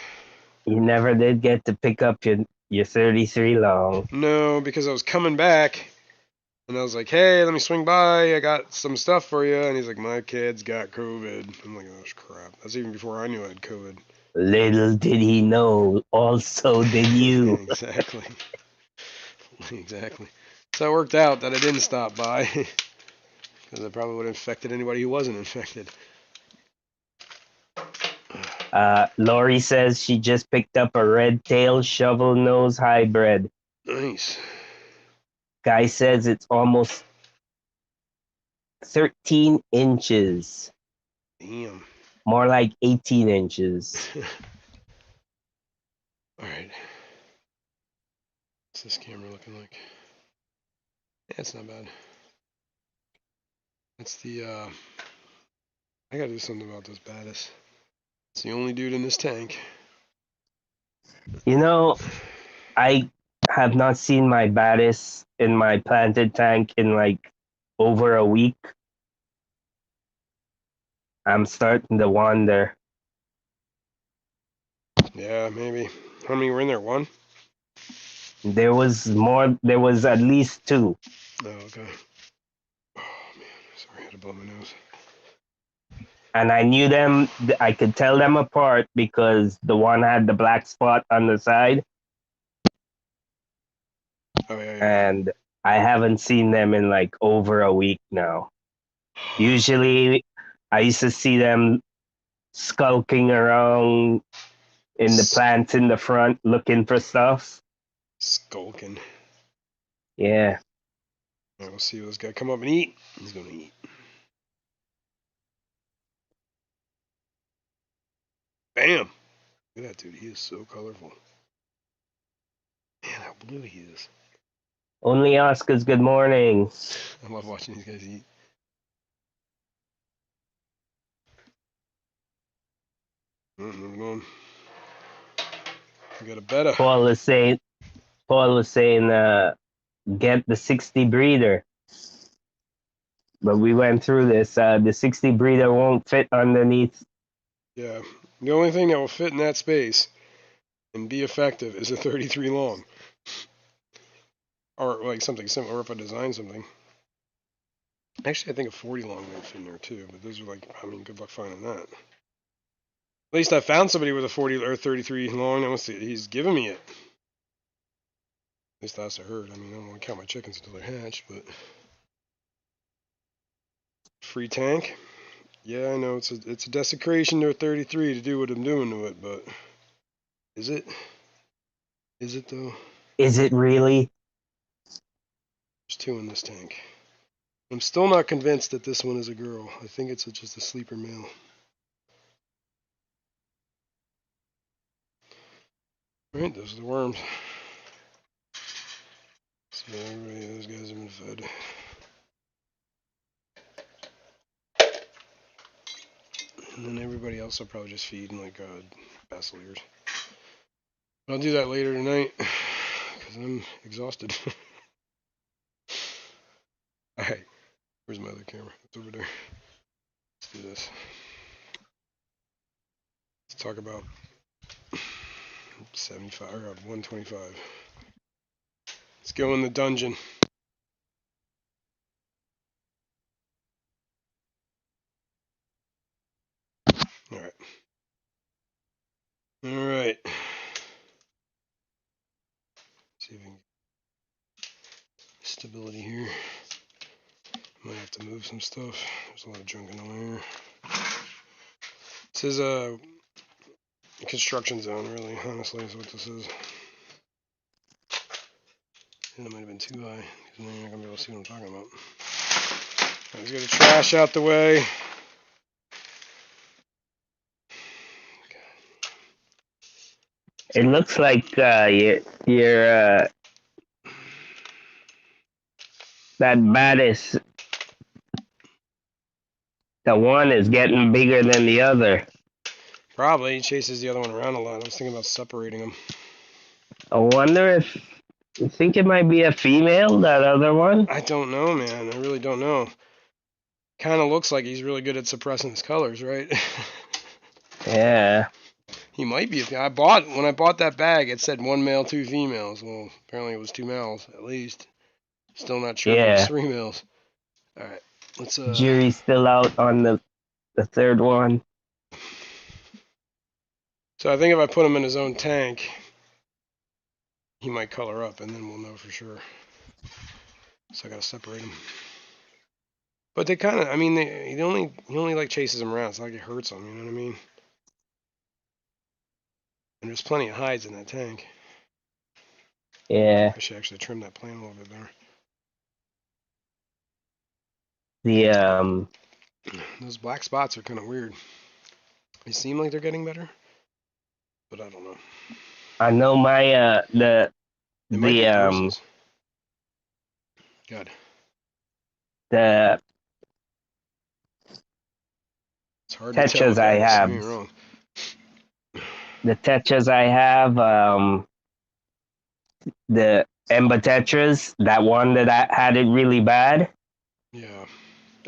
You never did get to pick up your 33 long. No, because I was coming back, and I was like, hey, let me swing by. I got some stuff for you. And he's like, my kid's got COVID. I'm like, oh, crap. That's even before I knew I had COVID. Little did he know, also did you. Exactly. Exactly. So it worked out that I didn't stop by, because I probably would have infected anybody who wasn't infected. Lori says she just picked up a red tail shovel nose hybrid. Nice. Guy says it's almost 13 inches. Damn. More like 18 inches. Alright. What's this camera looking like? Yeah, it's not bad. That's the, I gotta do something about this baddest. It's the only dude in this tank. You know, I have not seen my baddest in my planted tank in like over a week. I'm starting to wonder. Yeah, maybe. How many were in there? One? There was at least two. Oh, okay. Oh, man. Sorry, I had to blow my nose. And I knew them, I could tell them apart because the one had the black spot on the side. Oh, yeah, yeah. And I haven't seen them in like over a week now. Usually I used to see them skulking around in the plants in the front looking for stuff. Skulking. Yeah. Alright, we'll see this guy come up and eat. He's gonna eat. Bam! Look at that dude. He is so colorful. Man, how blue he is. Only Oscar's good morning. I love watching these guys eat. Moving on. We got a betta. Paul was saying get the 60 breeder. But we went through this. The 60 breeder won't fit underneath. Yeah. The only thing that will fit in that space and be effective is a 33 long. Or like something similar, or if I design something. Actually, I think a 40 long might fit in there too, but those are like, I mean, good luck finding that. At least I found somebody with a 40 or 33 long. He's giving me it. At least that's what I heard. I mean, I don't want to count my chickens until they're hatched, but. Free tank. Yeah, I know it's a desecration to a 33 to do what I'm doing to it, but is it? Is it though? Is it really? There's two in this tank. I'm still not convinced that this one is a girl. I think it's just a sleeper male. Alright, those are the worms. So So everybody, those guys have been fed. And then everybody else will probably just feed in like Basileers. But I'll do that later tonight because I'm exhausted. Alright, where's my other camera? It's over there. Let's do this. Let's talk about 75 or 125. Let's go in the dungeon. Alright. Alright. See if we can get stability here. Might have to move some stuff. There's a lot of junk in the way. This is a construction zone, really, honestly, is what this is. And it might have been too high, because now you're not going to be able to see what I'm talking about. Let's get the trash out the way. It looks like your that baddest, the one is getting bigger than the other. Probably. He chases the other one around a lot. I was thinking about separating them. I wonder if you think it might be a female, that other one? I don't know, man. I really don't know. Kind of looks like he's really good at suppressing his colors, right? Yeah. He might be. When I bought that bag, it said 1 male, 2 females. Well, apparently it was 2 males, at least. Still not sure if it was Yeah. 3 males. Alright, let's Jury's still out on the third one. So I think if I put him in his own tank, he might color up, and then we'll know for sure. So I gotta separate him. But they kind of, I mean, he only like chases them around. It's not like it hurts them. You know what I mean? And there's plenty of hides in that tank. Yeah. I should actually trim that plant a little bit better. The Those black spots are kind of weird. They seem like they're getting better, but I don't know. I know my They might be the bruises. Good. the It's hard to tell tetras with I X. Don't get have. me wrong. The tetras I have, the Ember tetras, that one that I had it really bad. Yeah.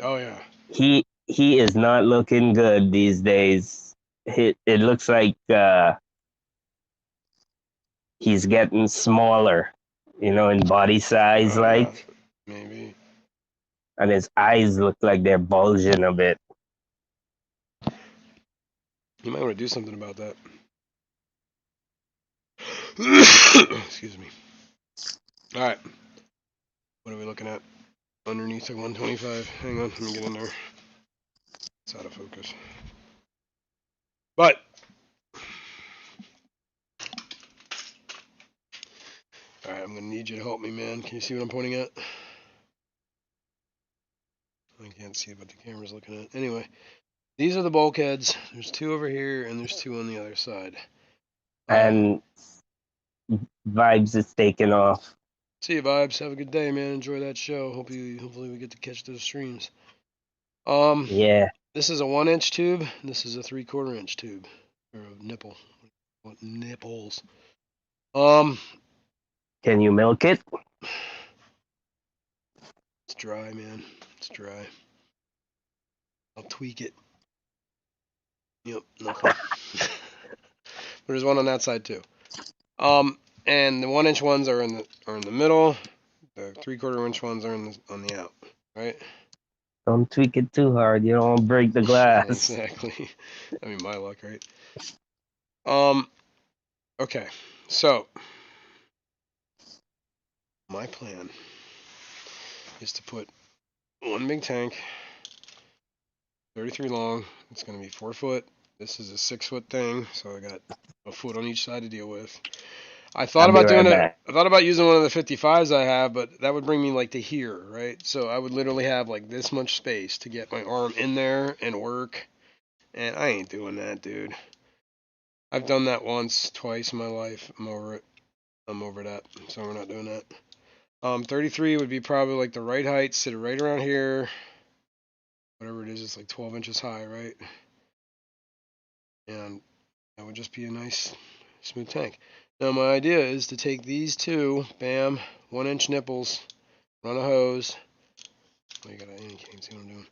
Oh yeah. He is not looking good these days. It looks like he's getting smaller, in body size, Oh yeah. like, Maybe. and his eyes look like they're bulging a bit. You might want to do something about that. Excuse me. All right. What are we looking at? Underneath the 125. Hang on. Let me get in there. It's out of focus. But all right, I'm gonna need you to help me, man. Can you see what I'm pointing at? I can't see what the camera's looking at. Anyway, these are the bulkheads. There's 2 over here, and there's 2 on the other side. And Vibes is taking off. See you, Vibes. Have a good day, man. Enjoy that show. Hopefully we get to catch those streams. Yeah. This is a 1-inch tube. This is a 3/4 inch tube, or a nipple. Nipples. Can you milk it? It's dry, man. It's dry. I'll tweak it. Yep, no problem. But there's one on that side too. And the 1-inch ones are in the middle. The 3/4 inch ones are on the out, right? Don't tweak it too hard. You don't want to break the glass. Exactly. I mean, my luck, right? Okay. So my plan is to put one big tank, 33 long. It's going to be 4 foot. This is a 6-foot thing, so I got a foot on each side to deal with. I thought about doing it. I thought about using one of the 55s I have, but that would bring me like to here, right? So I would literally have like this much space to get my arm in there and work. And I ain't doing that, dude. I've done that once, twice in my life. I'm over it. I'm over that. So we're not doing that. 33 would be probably like the right height, sit it right around here. Whatever it is, it's like 12 inches high, right? And that would just be a nice, smooth tank. Now my idea is to take these two, bam, 1-inch nipples, run a hose. Oh, you can't see what I'm doing.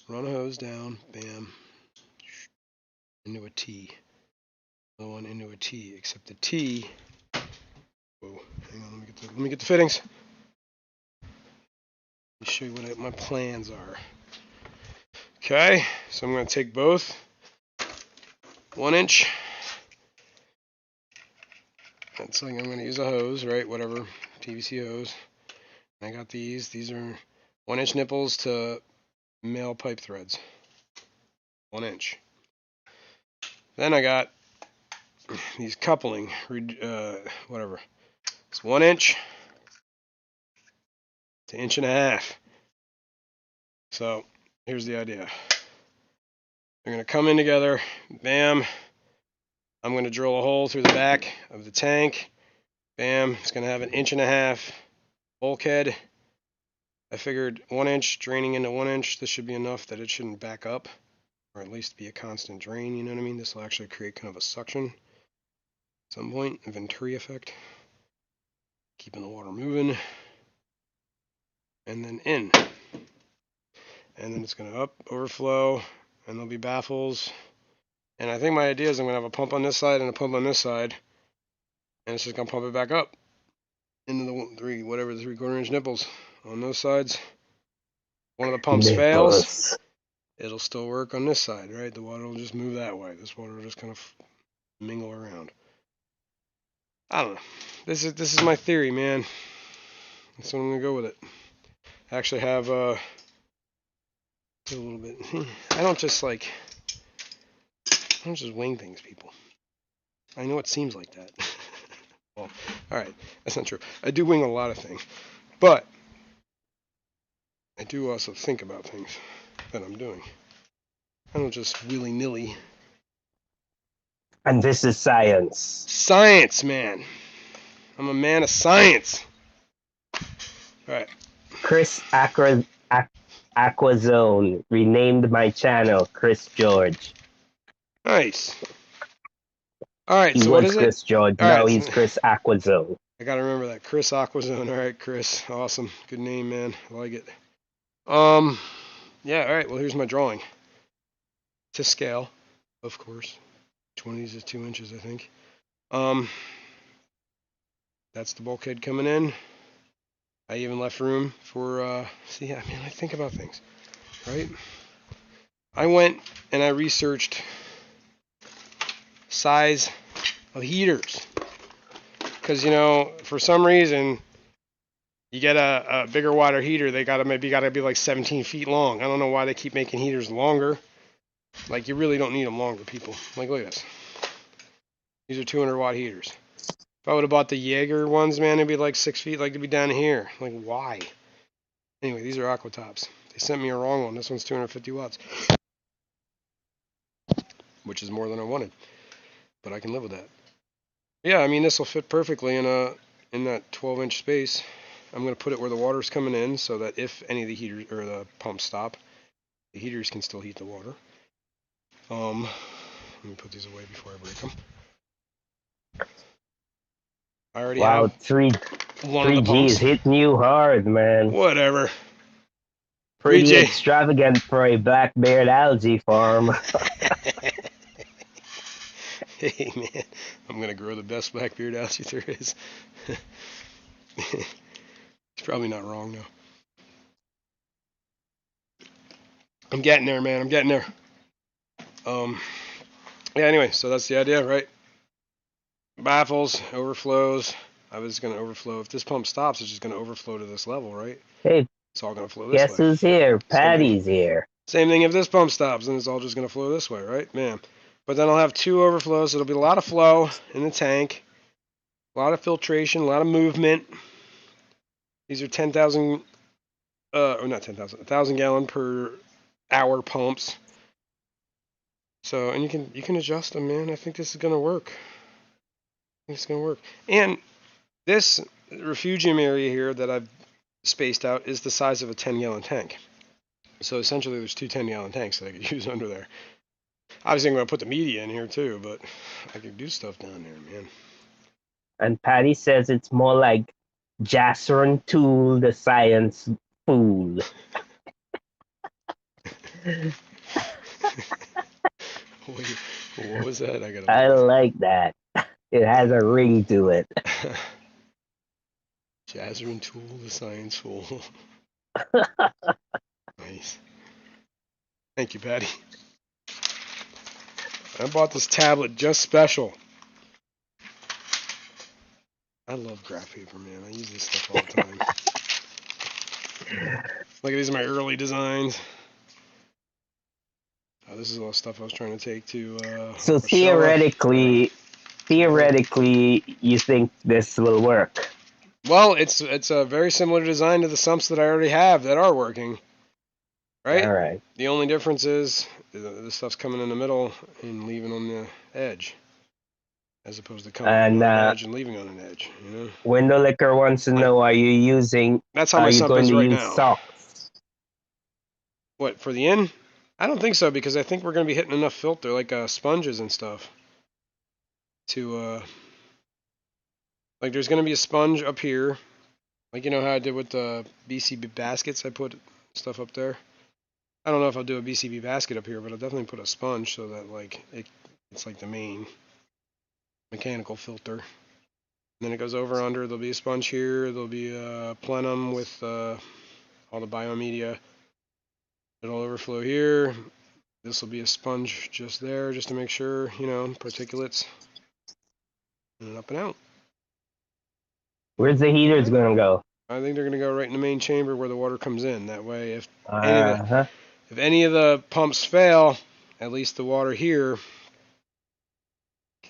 Run a hose down, bam, into a T. Another one into a T, except the T. Whoa, hang on, let me get the fittings. Let me show you what my plans are. Okay, so I'm going to take both 1-inch. That's like I'm going to use a hose, right? Whatever, PVC hose. I got these. These are 1-inch nipples to male pipe threads. 1 inch. Then I got these coupling, whatever. It's 1 inch to 1.5 inches. So here's the idea. They're going to come in together. Bam. I'm going to drill a hole through the back of the tank. Bam. It's going to have 1.5 inches bulkhead. I figured 1 inch draining into 1 inch. This should be enough that it shouldn't back up, or at least be a constant drain. You know what I mean? This will actually create kind of a suction at some point, a Venturi effect, keeping the water moving, and then in. And then it's going to overflow, and there'll be baffles. And I think my idea is I'm going to have a pump on this side and a pump on this side, and it's just going to pump it back up into the 3/4-inch nipples on those sides. One of the pumps fails, it'll still work on this side, right? The water will just move that way. This water will just kind of mingle around. I don't know. This is my theory, man. So I'm going to go with it. I actually have a little bit. I don't just wing things, people. I know it seems like that. Well, alright, that's not true. I do wing a lot of things. But I do also think about things that I'm doing. I don't just willy-nilly. And this is science. Science, man. I'm a man of science. Alright. Chris Aquazone renamed my channel Chris George. Nice. Alright, He so what was is it? Chris George, now he's Chris Aquazone. I gotta remember that. Chris Aquazone. Alright, Chris. Awesome. Good name, man. I like it. Yeah, alright, well here's my drawing. To scale, of course. 20 to 2 inches, I think. That's the bulkhead coming in. I even left room for, see, I mean, I think about things, right? I went and I researched size of heaters. Because, you know, for some reason, you get a bigger water heater, they gotta be like 17 feet long. I don't know why they keep making heaters longer. Like, you really don't need them longer, people. Like, look at this. These are 200-watt heaters. If I would have bought the Jaeger ones, man, it'd be like 6 feet, like it'd be down here. Like, why? Anyway, these are Aqua Tops. They sent me a wrong one. This one's 250 watts. Which is more than I wanted. But I can live with that. Yeah, I mean, this will fit perfectly in that 12-inch space. I'm going to put it where the water's coming in so that if any of the heaters or the pumps stop, the heaters can still heat the water. Let me put these away before I break them. I already have 3G is hitting you hard, man. Whatever. Pretty extravagant for a black-beard algae farm. Hey, man. I'm going to grow the best black-beard algae there is. He's probably not wrong, though. I'm getting there, man. I'm getting there. Yeah, anyway, so that's the idea, right? Baffles, overflows. I was going to overflow. If this pump stops, it's just going to overflow to this level, right? Hey, it's all going to flow this way. Guess who's here? Patty's here. Same thing if this pump stops, then it's all just going to flow this way, right? Man. But then I'll have 2 overflows. It'll be a lot of flow in the tank. A lot of filtration, a lot of movement. These are 10,000, or not 10,000, 1,000 gallon per hour pumps. So, and you can adjust them, man. I think this is going to work. It's going to work. And this refugium area here that I've spaced out is the size of a 10-gallon tank. So essentially, there's two 10-gallon tanks that I could use under there. Obviously, I'm going to put the media in here too, but I could do stuff down there, man. And Patty says it's more like Jasron Tool, the science fool. Wait, what was that? I gotta I look. like that. It has a ring to it. Jasmine Tool, the science fool. Nice. Thank you, Patty. I bought this tablet just special. I love graph paper, man. I use this stuff all the time. Look at these are my early designs. Oh, this is all stuff I was trying to take to So Michelle. theoretically, you think this will work? Well, it's a very similar design to the sumps that I already have that are working. Right? All right. The only difference is the stuff's coming in the middle and leaving on the edge, as opposed to coming in And on an edge and leaving on an edge. You know. Window Liquor wants to know: That's how my Are you sump going is to right use now. socks? What, for the in? I don't think so, because I think we're going to be hitting enough filter, like sponges and stuff, to like there's going to be a sponge up here, like you know how I did with the BCB baskets. I put stuff up there. I don't know if I'll do a BCB basket up here, but I'll definitely put a sponge so that like it's like the main mechanical filter. And then it goes over under. There'll be a sponge here. There'll be a plenum with all the biomedia. It'll overflow here. This will be a sponge just there, just to make sure, you know, particulates. And up and out. Where's the heaters going to go? I think they're going to go right in the main chamber where the water comes in. That way, if Uh-huh. if any of the pumps fail, at least the water here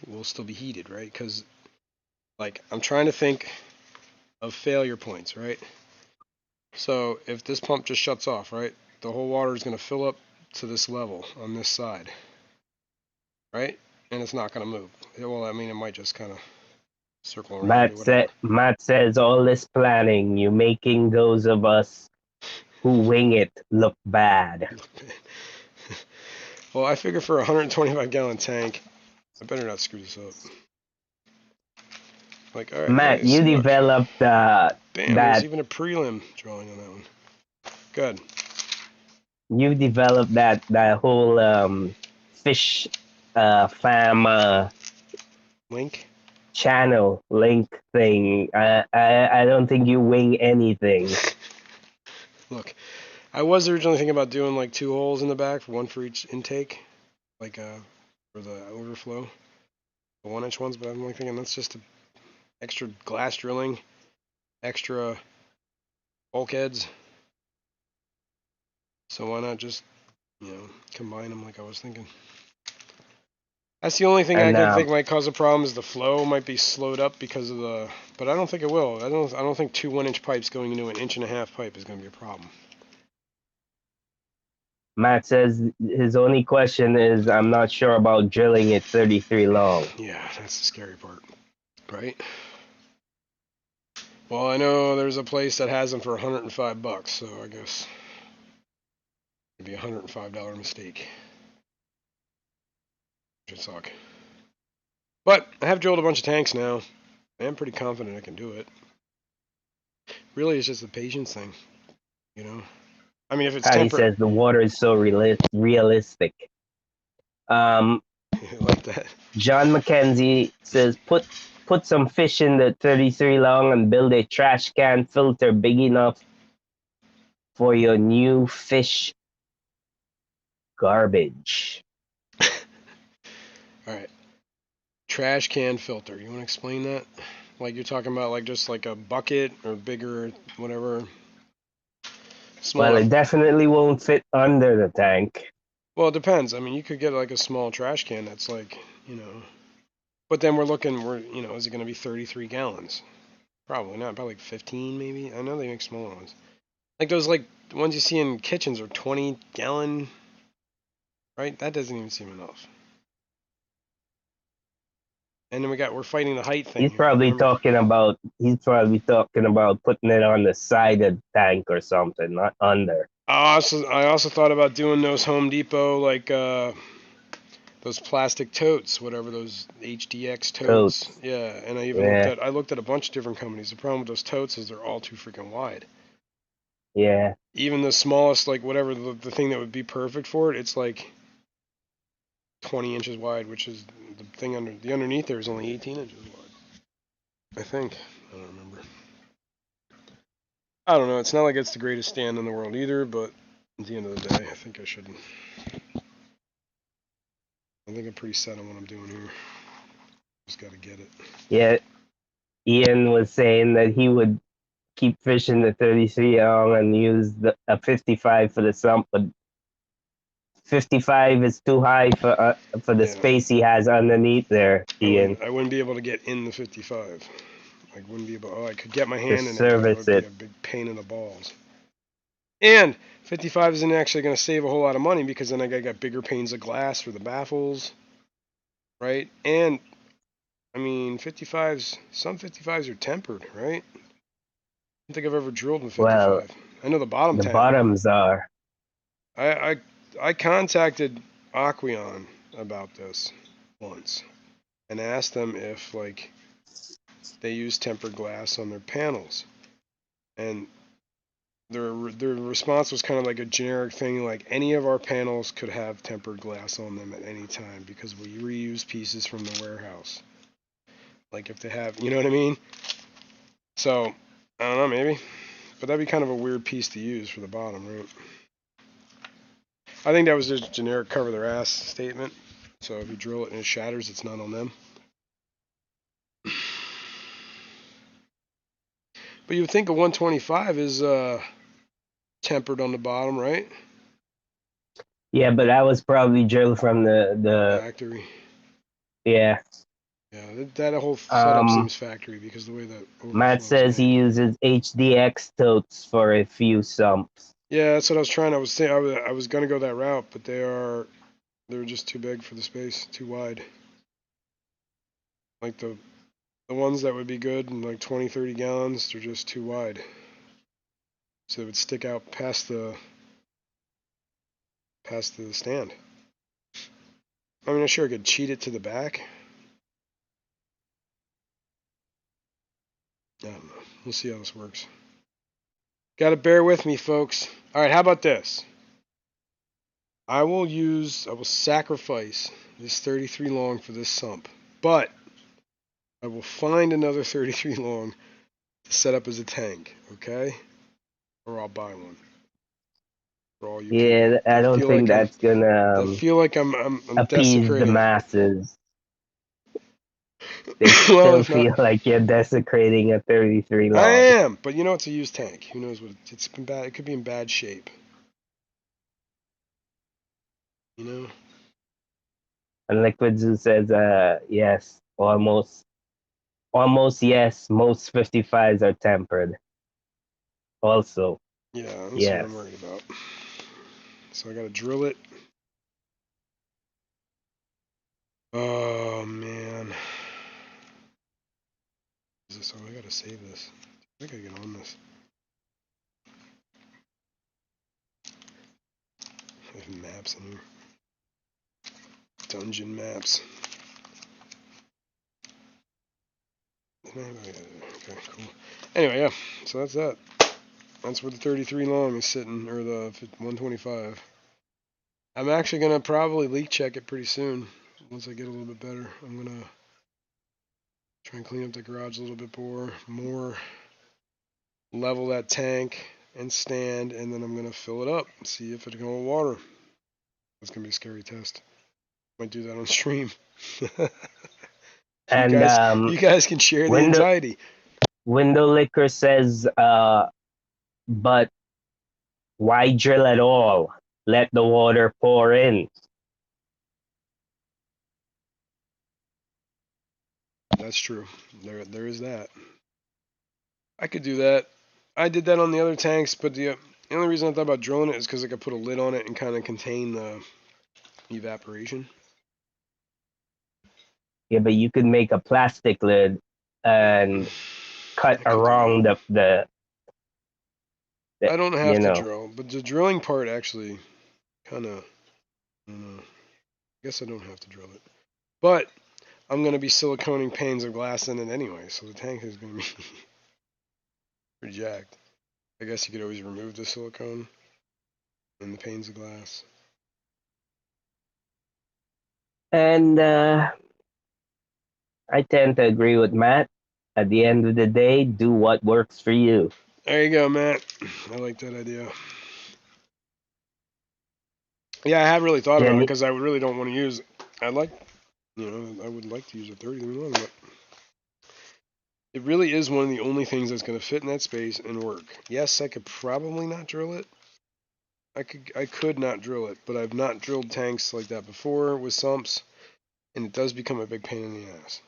will still be heated, right? Because, like, I'm trying to think of failure points, right? So if this pump just shuts off, right, the whole water is going to fill up to this level on this side, right? And it's not going to move. Well, I mean, it might just kind of circle around or whatever. Matt says all this planning, you making those of us who wing it look bad. Well, I figure for a 125-gallon tank, I better not screw this up. Like, all right, Matt, nice. you Look. developed Bam, there's that even a prelim drawing on that one. Good. you developed that whole fish fam Link. channel link thing. I don't think you wing anything. Look, I was originally thinking about doing like 2 holes in the back, one for each intake, like for the overflow, the 1-inch ones. But I'm like thinking that's just extra glass drilling, extra bulkheads. So why not just, you know, combine them like I was thinking. That's the only thing I And can think might cause a problem is the flow might be slowed up because of the. But I don't think it will. I don't think 2 1-inch pipes going into an 1.5-inch pipe is going to be a problem. Matt says his only question is, I'm not sure about drilling it 33 long. Yeah, that's the scary part, right? Well, I know there's a place that has them for $105, so I guess it'd be a $105 mistake. Which would suck. But I have drilled a bunch of tanks now. I am pretty confident I can do it. Really, it's just a patience thing, you know. I mean, if it's Patty temperate, says the water is so realistic. like that. John McKenzie says put some fish in the 33 long and build a trash can filter big enough for your new fish garbage. All right. Trash can filter. You want to explain that? Like you're talking about, like just like a bucket or bigger, whatever. Well, Smaller. it definitely won't fit under the tank. Well, it depends. I mean, you could get like a small trash can that's like, you know. But then you know, is it going to be 33 gallons? Probably not. Probably like 15 maybe. I know they make smaller ones. Like those like ones you see in kitchens are 20-gallon, right? That doesn't even seem enough. And then we're fighting the height thing He's here. probably Remember? talking about putting it on the side of the tank or something, not under. I also thought about doing those Home Depot like those plastic totes, whatever those HDX totes. Totes. Yeah, and Yeah, I looked at a bunch of different companies. The problem with those totes is they're all too freaking wide. yeah. Even the smallest, like whatever the thing that would be perfect for it, it's like 20 inches wide, which is the thing underneath there is only 18 inches wide. I think. I don't remember. I don't know. It's not like it's the greatest stand in the world either, but at the end of the day, I think I'm pretty set on what I'm doing here. Just got to get it. Yeah, Ian was saying that he would keep fishing the 33 long and use a 55 for the sump, but 55 is too high for the Yeah, space he has underneath there, Ian, I wouldn't be able to get in the 55. I wouldn't be able. Oh, I could get my to hand in it, but that service would be it. a big pain in the balls. And 55 isn't actually going to save a whole lot of money because then I got bigger panes of glass for the baffles, right? And I mean, some 55s are tempered, right? I don't think I've ever drilled with Well, 55. I know the bottom the tank. bottoms are. I I contacted Aquion about this once and asked them if like they use tempered glass on their panels, and their response was kind of like a generic thing, like any of our panels could have tempered glass on them at any time because we reuse pieces from the warehouse. Like if they have, you know what I mean? So I don't know, maybe, but that'd be kind of a weird piece to use for the bottom, right? I think that was just a generic cover their ass statement. So if you drill it and it shatters, it's not on them. But you would think a 125 is tempered on the bottom, right? Yeah, but that was probably drilled from the Factory. yeah. Yeah, that whole setup Um, seems factory because the way the Matt overflow is says made. he uses HDX totes for a few sumps. Yeah, that's what I was trying. I was gonna go that route, but they're just too big for the space, too wide. Like the ones that would be good in like 20, 30 gallons, they're just too wide. So it would stick out past the stand. I mean, I'm sure I could cheat it to the back. I don't know. We'll see how this works. Got to bear with me, folks. All right, how about this? I will sacrifice this 33 long for this sump, but I will find another 33 long to set up as a tank, okay? Or I'll buy one for all you people Yeah, I that don't feel think like that's gonna I'm appease the desecrating. masses. They Well, still if not, feel like you're desecrating a 33 I long. am. But you know, it's a used tank. Who knows what it's been bad? It could be in bad shape. You know. And Liquid Zoo says, yes, almost yes. Most 55s are tempered. Also, Yeah, that's what I'm yes. worried about. So I gotta drill it. Oh man. Is this? Oh, I gotta save this. I gotta get on this. I have maps in here. Dungeon maps. Okay, cool. Anyway, yeah. So that's that. That's where the 33 long is sitting, or the 125. I'm actually gonna probably leak check it pretty soon. Once I get a little bit better, I'm gonna try and clean up the garage a little bit more, level that tank and stand, and then I'm gonna fill it up, see if it can hold water. That's gonna be a scary test. Might do that on stream. you And guys, you guys can share the window anxiety. window liquor says, but why drill at all? Let the water pour in. That's true. There is that. I could do that. I did that on the other tanks, but the only reason I thought about drilling it is because I could put a lid on it and kind of contain the evaporation. Yeah, but you could make a plastic lid and cut I could do around that. the I don't you have to know. drill, but the drilling part actually kind of, I don't know. I guess I don't have to drill it. But I'm going to be siliconing panes of glass in it anyway, so the tank is going to be reject. I guess you could always remove the silicone in the panes of glass. And I tend to agree with Matt. At the end of the day, do what works for you. There you go, Matt. I like that idea. Yeah, I have really thought about it Jenny, because I really don't want to use. I like, I would like to use a 30-1, but it really is one of the only things that's going to fit in that space and work. Yes, I could probably not drill it. I could not drill it, but I've not drilled tanks like that before with sumps, and it does become a big pain in the ass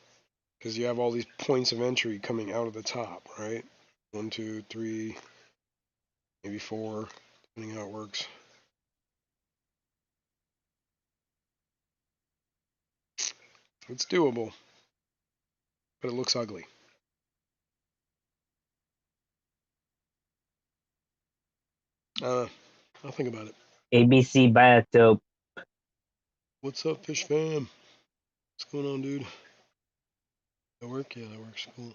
because you have all these points of entry coming out of the top, right? 1, 2, 3, maybe 4, depending how it works. It's doable, but it looks ugly. I'll think about it. ABC Bathtub. What's up, Fish Fam? What's going on, dude? That work? Yeah, that works. Cool.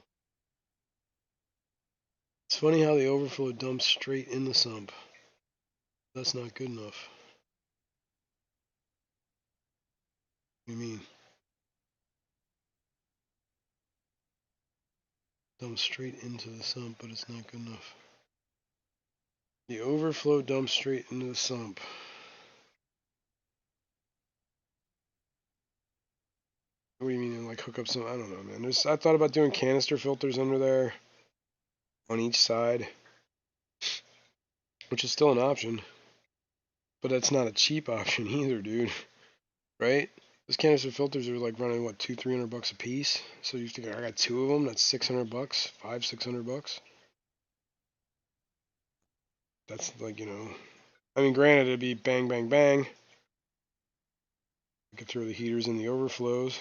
It's funny how the overflow dumps straight in the sump. That's not good enough. What do you mean? Dumps straight into the sump, but it's not good enough. The overflow dumps straight into the sump. What do you mean, like hook up some? I don't know, man. I thought about doing canister filters under there on each side, which is still an option, but that's not a cheap option either, dude. Right? Those canister filters are like running what, $200-300 a piece. So you think I got two of them? That's $600, $500-600. That's like, I mean, granted, it'd be bang, bang, bang. You could throw the heaters in the overflows.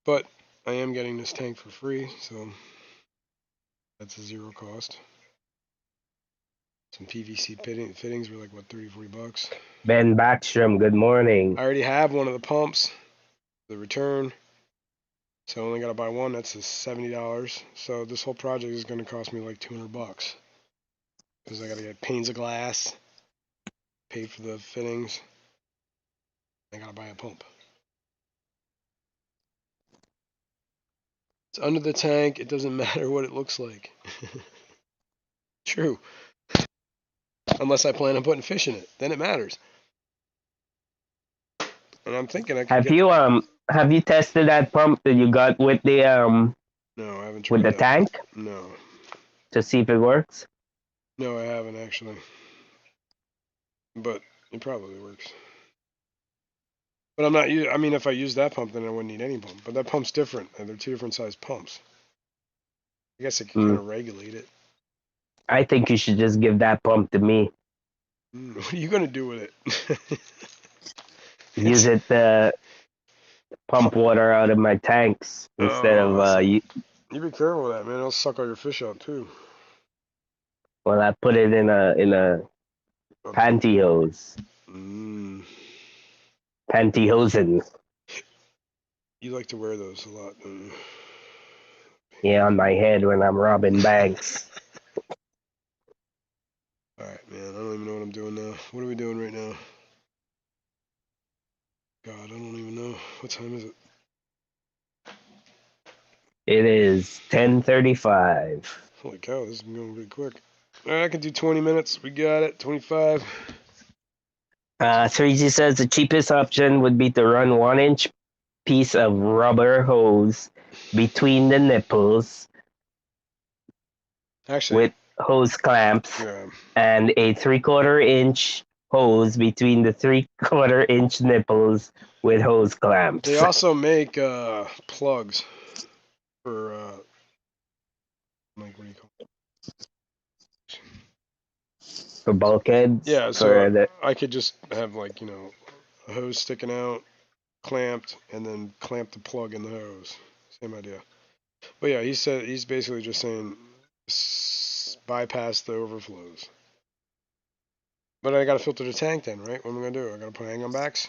But I am getting this tank for free, so that's a zero cost. Some PVC fittings were like, what, $30-40. Ben Backstrom, good morning. I already have one of the pumps, the return. So I only got to buy one. That's $70. So this whole project is going to cost me like $200. Because I got to get panes of glass, pay for the fittings. I got to buy a pump. It's under the tank. It doesn't matter what it looks like. True. Unless I plan on putting fish in it. Then it matters. And I'm thinking I could Have get. you tested that pump that you got No, I haven't with tried the that. tank No. to see if it works? No, I haven't actually. But it probably works. But I'm not. I mean, if I use that pump, then I wouldn't need any pump. But that pump's different, and they're two different sized pumps. I guess I could kind Mm. of regulate it. I think you should just give that pump to me. What are you gonna do with it? Use it to pump water out of my tanks instead Oh, of you be careful with that, man. It'll suck all your fish out too. well, I put it in a pantyhose, Mm, pantyhosen. you like to wear those a lot, don't you? Yeah, on my head when I'm robbing banks. All right, man. I don't even know what I'm doing now. What are we doing right now? God, I don't even know. What time is it? It is 10:35. Holy cow, this is going pretty quick. All right, I can do 20 minutes. We got it. 25. 3G says the cheapest option would be to run 1 inch piece of rubber hose between the nipples Actually, with hose clamps yeah. and a 3/4 inch hose between the 3/4 inch nipples with hose They clamps. also make plugs for like what do you call it? For bulkheads, Yeah, so for the I could just have like a hose sticking out, clamped, and then clamp the plug in the hose. Same idea. But yeah, he said he's basically just saying bypass the overflows. But I gotta filter the tank then, right? What am I gonna do? I gotta put hang on backs.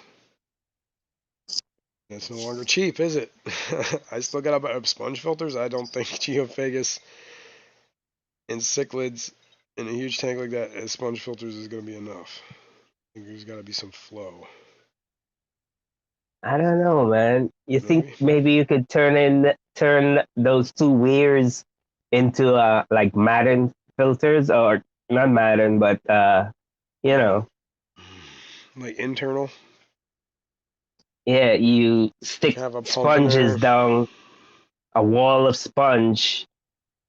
It's no longer cheap, is it? I still got sponge filters. I don't think Geophagus and cichlids in a huge tank like that as sponge filters is gonna be enough. I think there's gotta be some flow. I don't know, man. You think Maybe. maybe you could turn those two weirs into like Madden filters, or not Madden, but you know, Like internal. yeah, you stick Have a pump in sponges there. down a wall of sponge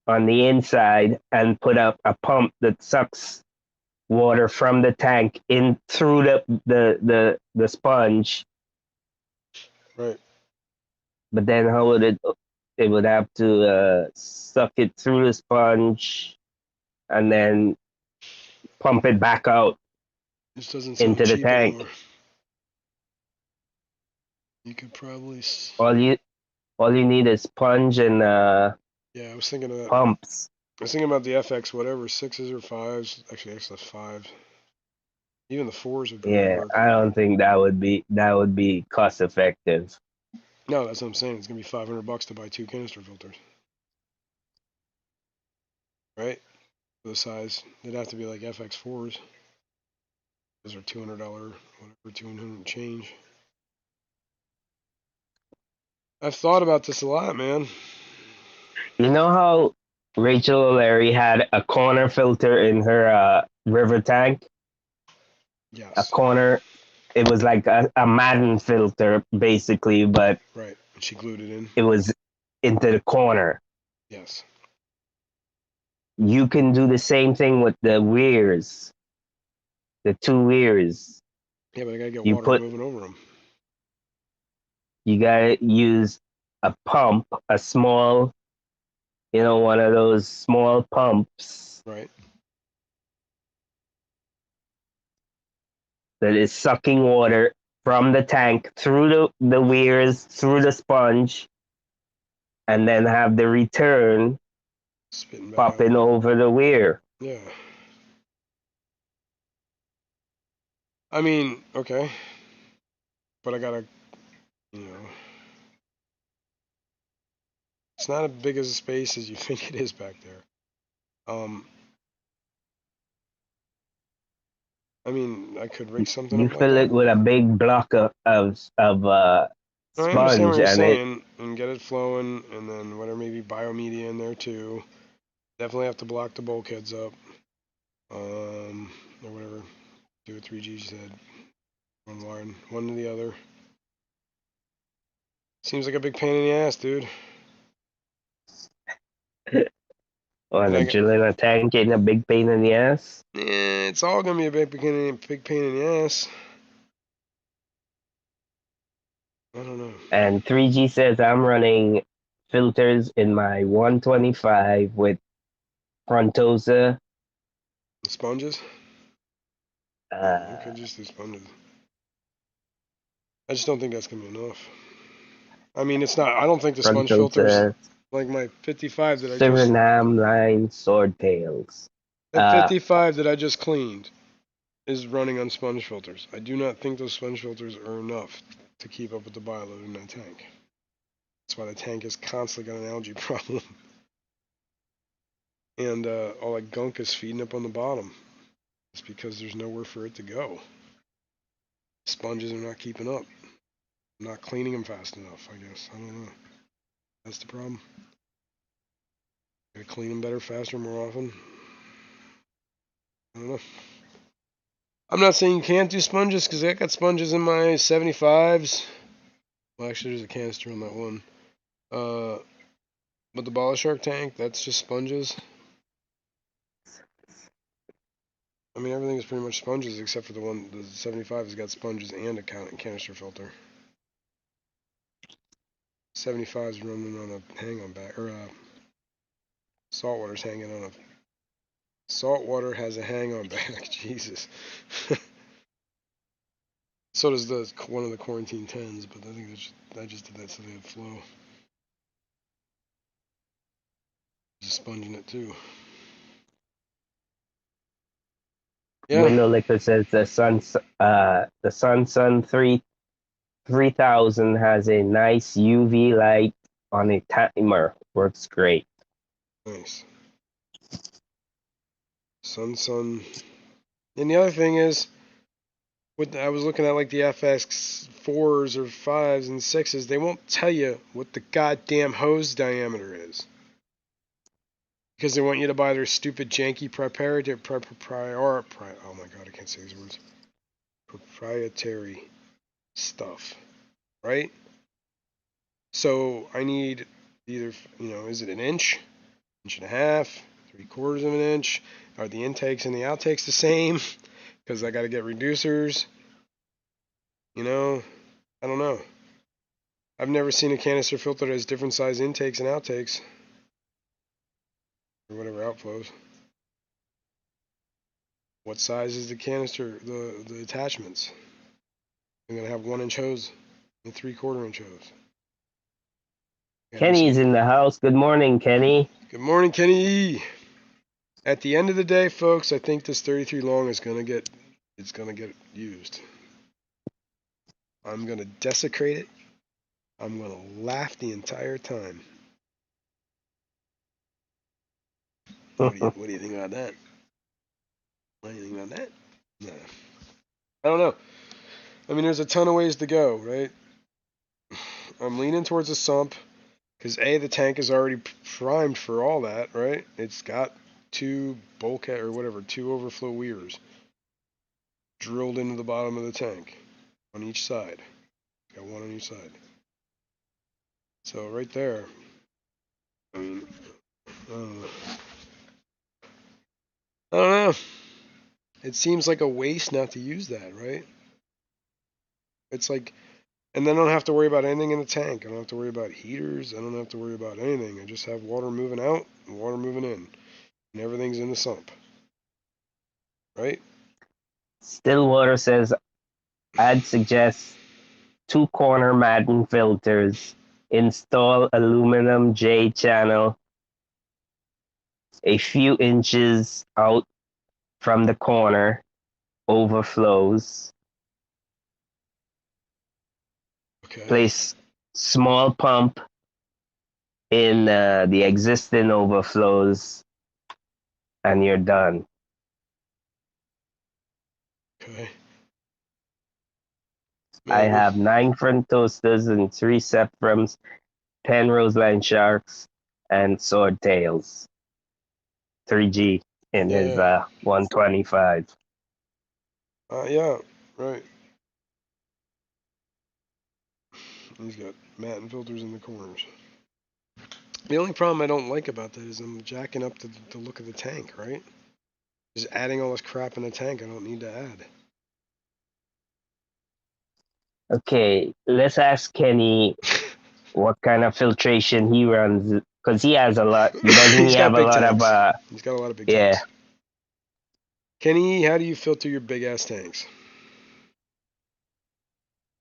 on the inside and put up a pump that sucks water from the tank in through the sponge. Right. But then how would it would have to suck it through the sponge and then pump it back out This doesn't sound into the cheap tank. anymore. You could probably. All you all you need is sponge and Yeah, I was thinking of that. pumps. I was thinking about the FX, whatever, sixes or fives. Actually, XS5. Even the fours would probably Yeah, work. I don't think that would be cost effective. No, that's what I'm saying. It's gonna be $500 to buy 2 canister filters, right? For the size, they'd have to be like FX4s. Those are $200, whatever, 200 change. I've thought about this a lot, man. You know how Rachel O'Leary had a corner filter in her river tank? A Yes, corner. It was like a Madden filter, basically, but right. And she glued it in. it was into the corner. Yes. You can do the same thing with the weirs, the two weirs. Yeah, but I gotta get You water put, moving over them. you gotta use a pump, a small, one of those small pumps Right. that is sucking water from the tank through the weirs, through the sponge, and then have the return Spitting back out. popping over the weir. Yeah. I mean, okay, but I gotta, you know, it's not as big as a space as you think it is back there. Um, I mean, I could rig something You up like fill that. it with a big block of I understand what sponge, you're and it saying, and get it flowing, and then whatever, maybe biomedia in there too. Definitely have to block the bulkheads up, or whatever. 2 or 3 Gs you said. One to the other. Seems like a big pain in the ass, dude. or And the I got, drilling a tank ain't a big pain in the ass. it's all gonna be a big pain in the ass. I don't know. And 3G says I'm running filters in my 125 with Frontosa. Sponges? Yeah, you Uh, could just do sponges. I just don't think that's gonna be enough. I mean, it's not. I don't think the sponge filters Frontosa like my 55 Suriname line swordtails. that 55 that I just cleaned is running on sponge filters. I do not think those sponge filters are enough to keep up with the bioload in that tank. That's why the tank has constantly got an algae problem, and all that gunk is feeding up on the bottom. It's because there's nowhere for it to go. Sponges are not keeping up. I'm not cleaning them fast enough. I guess I don't know. That's the problem. Gotta clean them better, faster, more often. I don't know. I'm not saying you can't do sponges because I got sponges in my 75s. Well, actually, there's a canister on that one. But the Bala Shark tank, that's just sponges. I mean, everything is pretty much sponges except for the 75 has got sponges and a canister filter. 75 is running on a hang on back, or saltwater's hanging on a. Saltwater has a hang on back. Jesus. So does the one of the quarantine 10s, but I think I just did that so they have flow. Just sponging it too. Yeah. Window Liquor says the Sun 3000 has a nice UV light on a timer. Works great. Nice. Sun. And the other thing is, I was looking at like the FX 4s or 5s and 6s, they won't tell you what the goddamn hose diameter is. Because they want you to buy their stupid janky oh my god, I can't say these words. Proprietary stuff, right? So I need either, is it an inch and a half, 3/4 of an inch? Are the intakes and the outtakes the same? Because I got to get reducers. I don't know. I've never seen a canister filter that has different size intakes and outtakes, or whatever outflows. What size is the canister, the attachments? I'm going to have 1-inch hose and 3/4-inch hose. Kenny's in the house. Good morning, Kenny. Good morning, Kenny. At the end of the day, folks, I think this 33 long is going to get used. I'm going to desecrate it. I'm going to laugh the entire time. What do you think about that? What do you think about that? No. I don't know. I mean, there's a ton of ways to go, right? I'm leaning towards a sump because the tank is already primed for all that, right? It's got 2 bulkhead or whatever, 2 overflow weirs drilled into the bottom of the tank on each side. Got 1 on each side. So right there, I mean, I don't know. It seems like a waste not to use that, right? It's like, and then I don't have to worry about anything in the tank. I don't have to worry about heaters. I don't have to worry about anything. I just have water moving out and water moving in, and everything's in the sump, right? Stillwater says, I'd suggest 2-corner Madden filters. Install aluminum J channel a few inches out from the corner. Overflows. Okay. Place small pump in the existing overflows, and you're done. Okay. I Maybe. have 9 front toasters and 3 Septrums, 10 Roseline Sharks, and Sword Tails. 3G in his Yeah. 125. Yeah. Right. He's got matte filters in the corners. The only problem I don't like about that is I'm jacking up the look of the tank, right? Just adding all this crap in the tank I don't need to add. Okay, let's ask Kenny what kind of filtration he runs, because he has a lot. Doesn't he He's got have a big lot of tanks. He's got a lot of big yeah. tanks. Kenny, how do you filter your big ass tanks?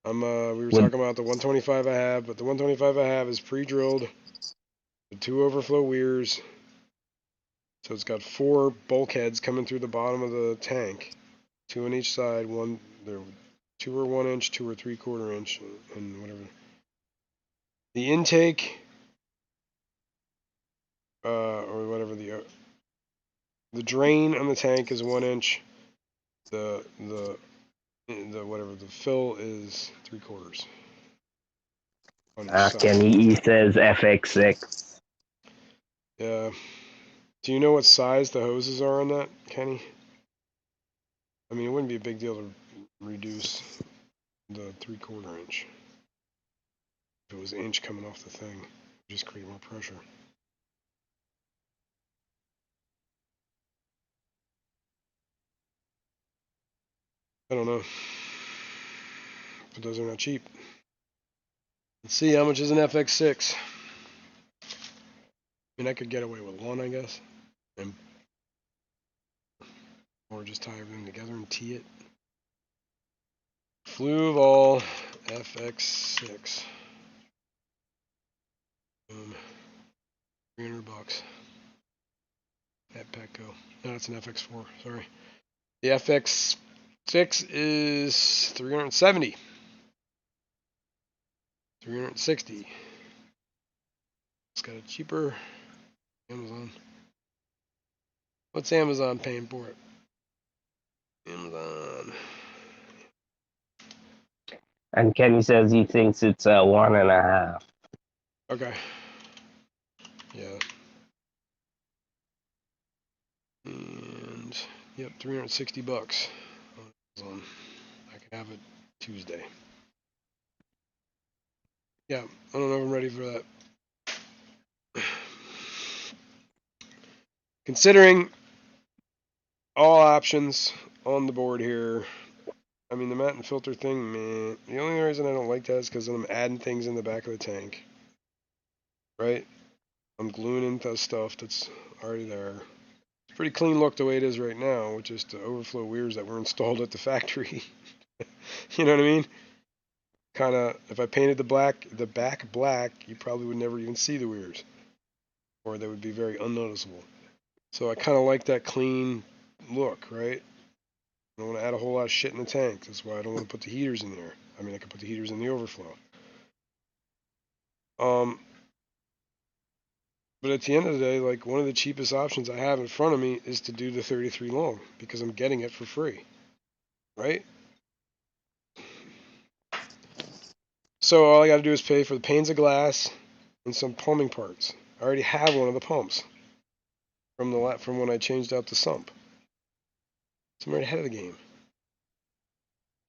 We were With talking about the 125 I have, but the 125 I have is pre-drilled with 2 overflow weirs. So it's got 4 bulkheads coming through the bottom of the tank, 2 on each side. They're 2 or 1 inch, 2 or 3/4 inch, and whatever. The intake, or whatever the drain on the tank is 1 inch. The whatever the fill is 3/4 on each side. Kenny, he says FX6. Yeah. Do you know what size the hoses are on that, Kenny? I mean, it wouldn't be a big deal to reduce the 3/4 inch. If it was an inch coming off the thing, just create more pressure. I don't know. But those are not cheap. Let's see, how much is an FX6? I mean, I could get away with 1, I guess. Or just tie everything together and tee it. Fluval FX6. $300 at Petco. No, it's an FX4. Sorry. The FX6 is 370. 360. It's got a cheaper Amazon. What's Amazon paying for it? Amazon. And Kenny says he thinks it's a 1.5. Okay. Yeah. And yep, $360 on Amazon. I can have it Tuesday. Yeah, I don't know if I'm ready for that. Considering all options on the board here, I mean, the mat and filter thing, man, the only reason I don't like that is because I'm adding things in the back of the tank. Right? I'm gluing into stuff that's already there. It's pretty clean look the way it is right now, with just the overflow weirs that were installed at the factory. You know what I mean? Kind of, if I painted the back black, you probably would never even see the weirs, or they would be very unnoticeable. So I kind of like that clean look, right? I don't want to add a whole lot of shit in the tank. That's why I don't want to put the heaters in there. I mean, I could put the heaters in the overflow. But at the end of the day, like, one of the cheapest options I have in front of me is to do the 33 long because I'm getting it for free, right? So all I got to do is pay for the panes of glass and some plumbing parts. I already have one of the pumps from when I changed out the sump. So I'm right ahead of the game.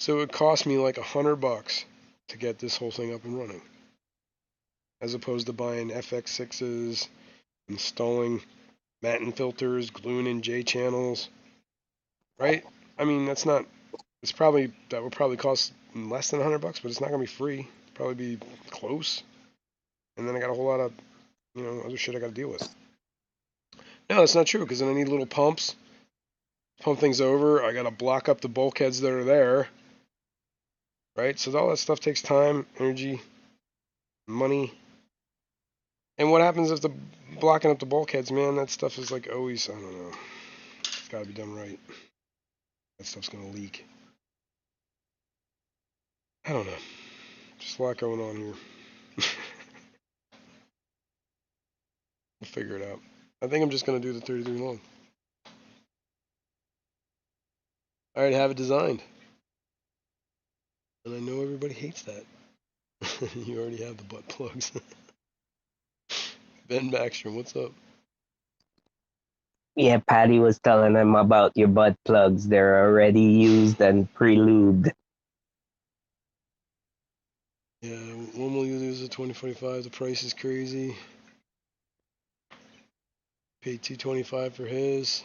So it would cost me like $100 to get this whole thing up and running, as opposed to buying FX6s, installing Matten filters, gluing in J channels, right? I mean, that would probably cost less than $100, but it's not gonna be free. It'll probably be close. And then I got a whole lot of, other shit I got to deal with. No, that's not true, because then I need little pumps, pump things over. I got to block up the bulkheads that are there, right? So all that stuff takes time, energy, money. And what happens if the blocking up the bulkheads, man? That stuff is like always, I don't know. It's got to be done right. That stuff's gonna leak. I don't know. Just a lot going on here. We'll figure it out. I think I'm just gonna do the 33 long. I already have it designed, and I know everybody hates that. You already have the butt plugs. Ben Backstrom, what's up? Yeah, Patty was telling him about your butt plugs. They're already used and pre-lubed. Yeah, one will use a 2045. The price is crazy. Paid $225 for his.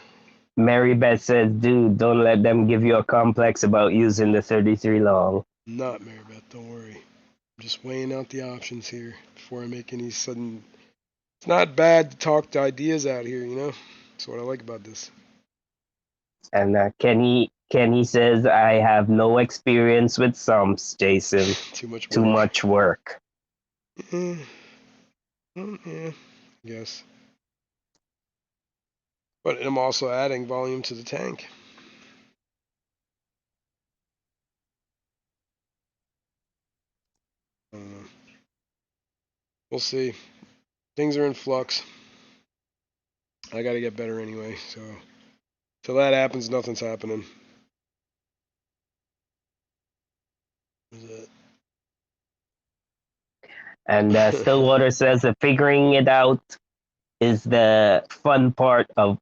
Mary Beth says, dude, don't let them give you a complex about using the 33 long. Not Maribeth, don't worry. I'm just weighing out the options here before I make any sudden. It's not bad to talk the ideas out here, you know? That's what I like about this. And Kenny says, I have no experience with sumps, Jason. Too much work. Too much work. Yeah, I guess. But I'm also adding volume to the tank. We'll see. Things are in flux. I got to get better anyway. So till that happens, nothing's happening. And Stillwater says that figuring it out is the fun part of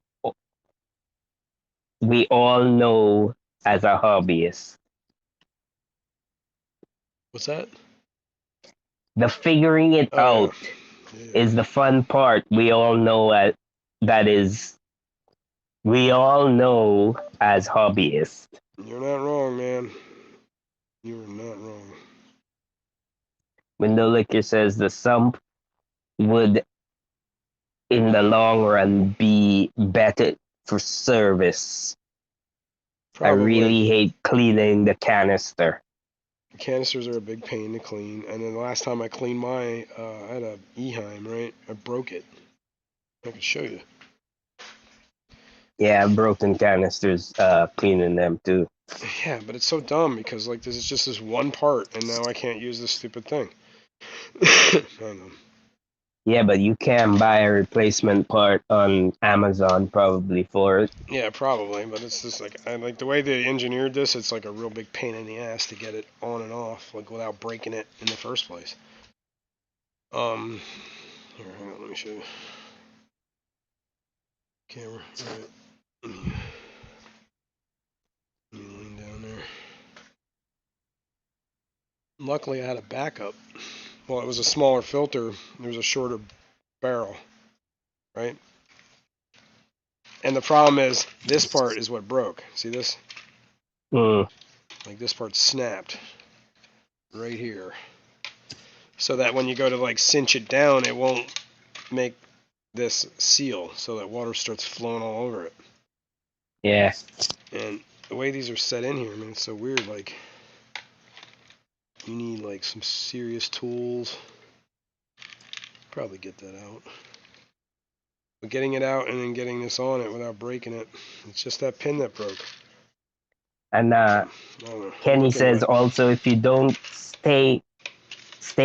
we all know as a hobbyist. What's that? The figuring it out is the fun part. We all know we all know as hobbyists. You're not wrong, man. You are not wrong. Window Liquor says the sump would, in the long run, be better for service. Probably. I really hate cleaning the canister. Canisters are a big pain to clean. And then the last time I cleaned my, I had a Eheim, right? I broke it. I can show you. Yeah, broken canisters, cleaning them too. Yeah, but it's so dumb because like this is just this one part, and now I can't use this stupid thing. I don't know. Yeah, but you can buy a replacement part on Amazon probably for it. Yeah, probably, but it's just like I like the way they engineered this. It's like a real big pain in the ass to get it on and off, like without breaking it in the first place. Here, hang on, let me show you. Camera, right? Let me lean down there. Luckily, I had a backup. Well, it was a smaller filter. There was a shorter barrel, right? And the problem is, this part is what broke. See this? Mm. Like this part snapped right here. So that when you go to like cinch it down, it won't make this seal so that water starts flowing all over it. Yeah. And the way these are set in here, man, it's so weird. Like, you need like some serious tools. Probably get that out. But getting it out and then getting this on it without breaking it, it's just that pin that broke. And I don't know. I'm Kenny looking says at. also if you don't stay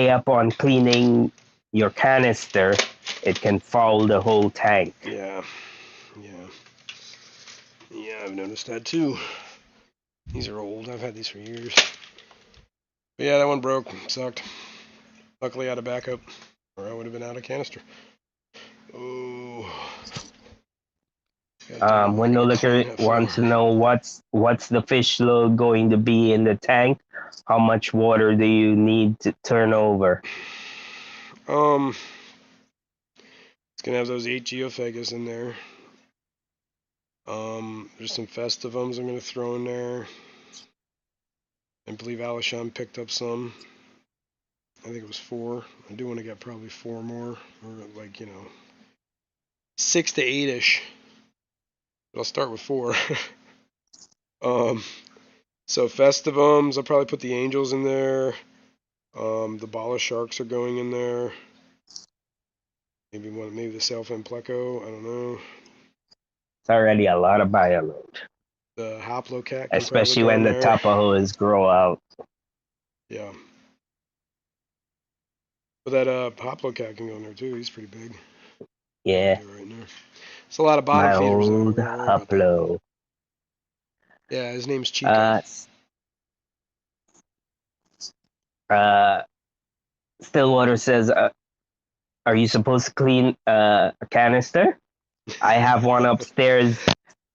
up on cleaning your canister, it can foul the whole tank. Yeah, I've noticed that too. These are old. I've had these for years. But yeah, that one broke. Sucked. Luckily, I had a backup, or I would have been out of canister. Oh. I Window gotta Liquor clean that floor. wants to know what's the fish load going to be in the tank? How much water do you need to turn over? It's gonna have those 8 geophagus in there. There's some festivums I'm gonna throw in there. I believe Alishon picked up some. I think it was 4. I do want to get probably 4 more, or like 6 to 8ish. But I'll start with 4. So festivums, I'll probably put the angels in there. The bala sharks are going in there. Maybe the self-in pleco. I don't know. It's already a lot of bioload, The haplocat can probably especially go when in the there. tapajos grow out. Yeah. But that haplocat can go in there too. He's pretty big. Yeah, Right in there. It's a lot of bottom my feeders though. old We gotta worry about that. haplo. Yeah, his name's Chico. Uh, uh, Stillwater says, "Are you supposed to clean a canister? I have one upstairs.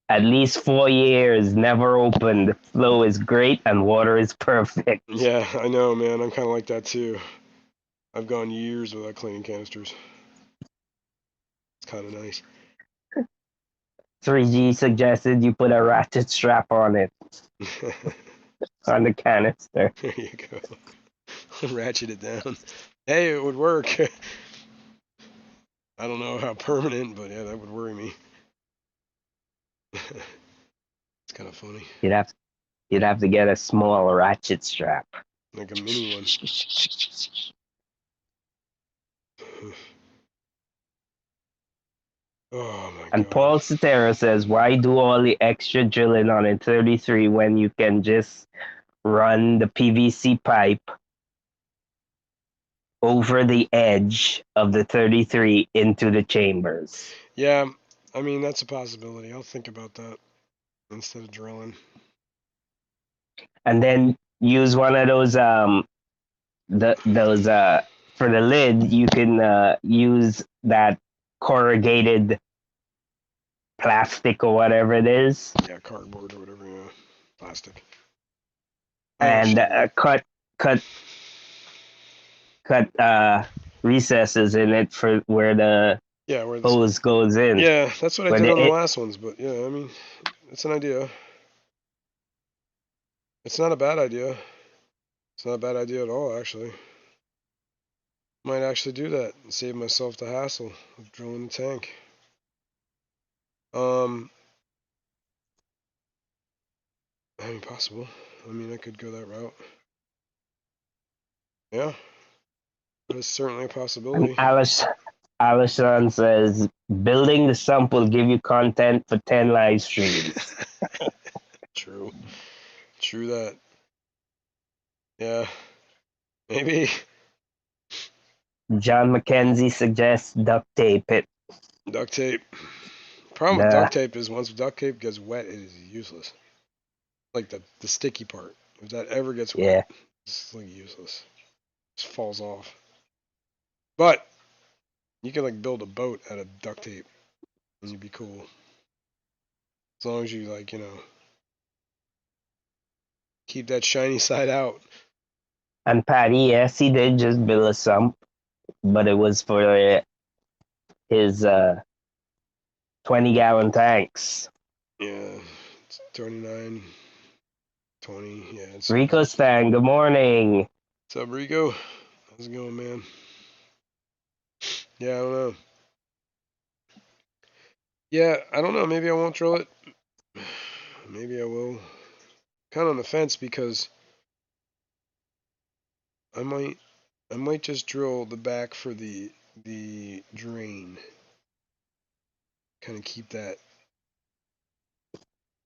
At least 4 years, never opened. The flow is great and water is perfect." Yeah, I know, man. I'm kind of like that too. I've gone years without cleaning canisters. It's kind of nice. 3G suggested you put a ratchet strap on it, on the canister. There you go. Ratchet it down. Hey, it would work. I don't know how permanent, but yeah, that would worry me. It's kind of funny. You'd have you'd have to get a small ratchet strap. Like a mini one. Oh my And god. Paul Cetera says, "Why do all the extra drilling on a 33 when you can just run the PVC pipe over the edge of the 33 into the chambers?" Yeah, I mean, that's a possibility. I'll think about that instead of drilling. And then use one of those those for the lid. You can use that corrugated plastic or whatever it is, Yeah, cardboard or whatever, yeah. Plastic. I and actually. cut recesses in it for where the Yeah, where this. hose goes in. Yeah, that's what I When did on the it last ones, but yeah, I mean, it's an idea. It's not a bad idea. It's not a bad idea at all, actually. Might actually do that and save myself the hassle of drilling the tank. Um, I mean, possible. I mean, I could go that route. Yeah, that's certainly a And possibility. Alison says, building the sump will give you content for 10 live streams. True. True that. Yeah. Maybe. John McKenzie suggests duct tape it. Duct tape. Problem with The duct tape is once duct tape gets wet, it is useless. Like the sticky part. If that ever gets wet, Yeah. it's like useless. It just falls off. But you can like build a boat out of duct tape and you'd be cool. As long as you like, keep that shiny side out. And Patty, yes, he did just build a sump, but it was for his 20-gallon tanks. Yeah. It's 29, 20. Yeah. Rico Stan, good morning. What's up, Rico? How's it going, man? Yeah, I don't know. Yeah, I don't know. Maybe I won't drill it. Maybe I will. Kind of on the fence because I might just drill the back for the drain. Kind of keep that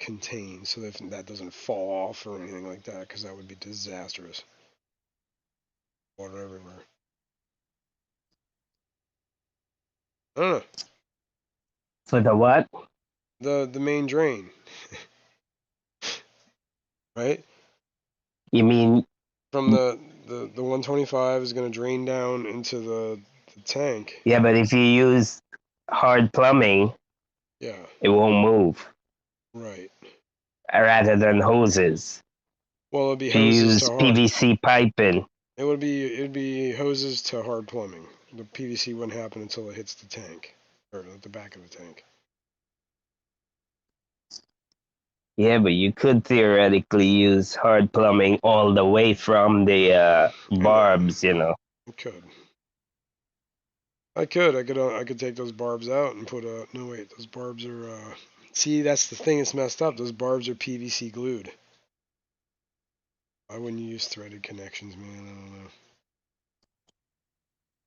contained so that that doesn't fall off or anything like that, because that would be disastrous. Water everywhere. I don't know. For the what? The main drain, right? You mean, From the 125 is going to drain down into the tank. yeah, but if you use hard plumbing, Yeah, it won't move right. rather than hoses. Well, it'd be If you hoses to use hard. PVC piping, It'd be hoses to hard plumbing. The PVC wouldn't happen until it hits the tank or at the back of the tank. yeah, but you could theoretically use hard plumbing all the way from the I know. barbs, you know. I could. I could take those barbs out and put a. No wait, those barbs are. See, that's the thing that's messed up. Those barbs are PVC glued. Why wouldn't you use threaded connections, man? I don't know.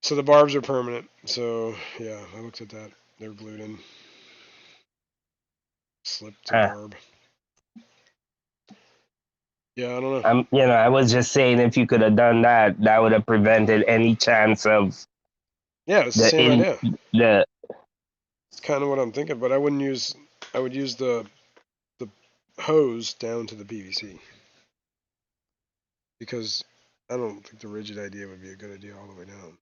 So the barbs are permanent. So yeah, I looked at that. They're glued in. Slip to Uh, barb. Yeah, I don't know. I was just saying if you could have done that, that would have prevented any chance of Yeah, it's the the same in idea. the It's kind of what I'm thinking, but I wouldn't use. I would use the hose down to the PVC because I don't think the rigid idea would be a good idea all the way down.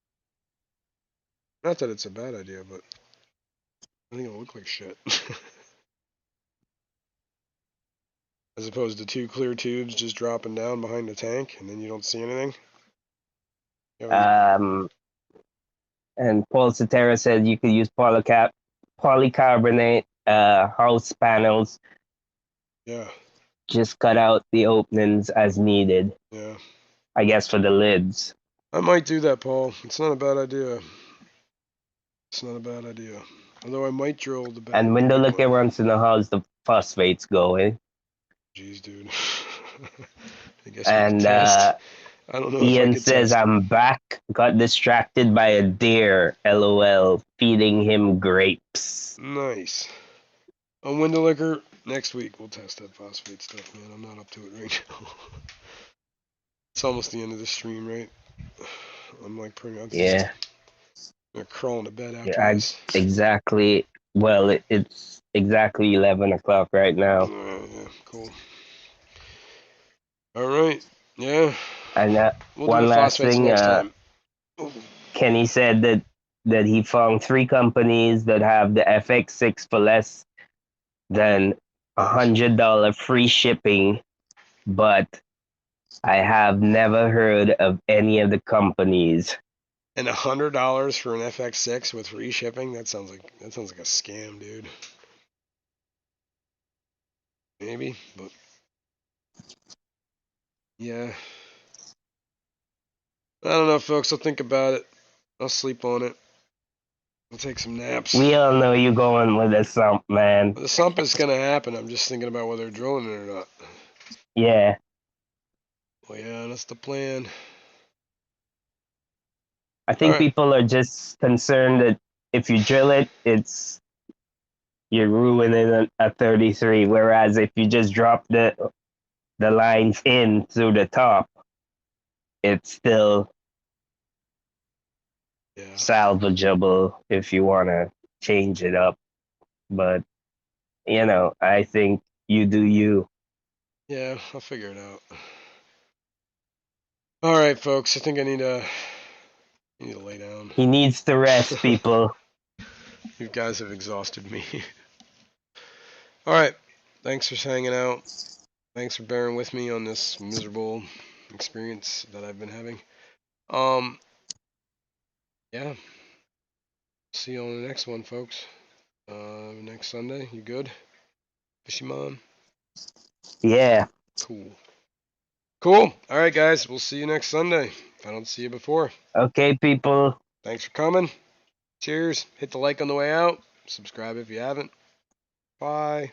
Not that it's a bad idea, but I think it'll look like shit. As opposed to two clear tubes just dropping down behind the tank and then you don't see anything. You know, um and Paul Cetera said you could use polycarbonate house panels, yeah, just cut out the openings as needed, yeah. I guess for the lids. I might do that, Paul. It's not a bad idea. It's not a bad idea. Although I might drill the back And the window big looker one. wants to know how's the phosphates going. Jeez, dude. I guess we could And test. I don't know if I Ian could says, test. I'm back. Got distracted by a deer. LOL. Feeding him grapes. Nice. On window liquor, next week we'll test that phosphate stuff, man. I'm not up to it right now. It's almost the end of the stream, right? I'm like pretty much just Yeah. gonna crawl into bed after Yeah, this. exactly. Well, it's exactly 11 o'clock right now. Yeah, cool. All right. Yeah. And We'll do one the last phosphates thing, next time. Kenny said that he found 3 companies that have the FX6 for less than Nice. $100 free shipping, but I have never heard of any of the companies. And $100 for an FX6 with free shipping? That sounds like a scam, dude. Maybe, but yeah. I don't know, folks. I'll think about it. I'll sleep on it. I'll take some naps. We all know you going with a sump, man. The sump is gonna happen. I'm just thinking about whether drilling it or not. Yeah. Well, yeah, that's the plan. I All think right. people are just concerned that if you drill it, you're ruining a 33. Whereas if you just drop the lines in through the top, it's still Yeah. salvageable if you want to change it up. But I think you do you. Yeah, I'll figure it out. All right, folks. I think I need to lay down. He needs to rest, people. You guys have exhausted me. All right. Thanks for hanging out. Thanks for bearing with me on this miserable experience that I've been having. Um, yeah. See you on the next one, folks. Next Sunday. You good? Fishy mom? Yeah. Cool. Cool. All right, guys. We'll see you next Sunday. If I don't see you before. Okay, people. Thanks for coming. Cheers. Hit the like on the way out. Subscribe if you haven't. Bye.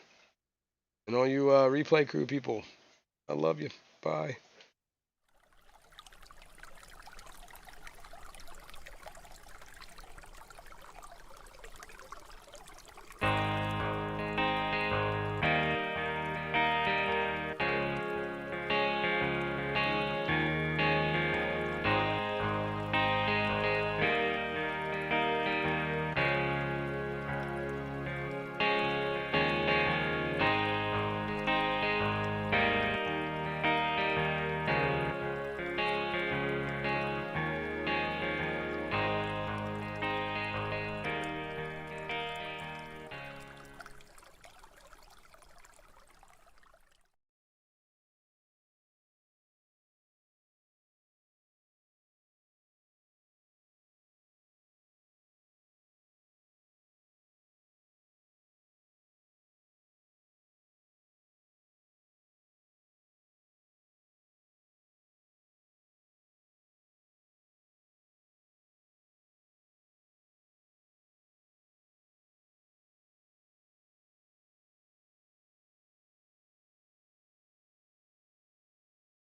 And all you replay crew people, I love you. Bye.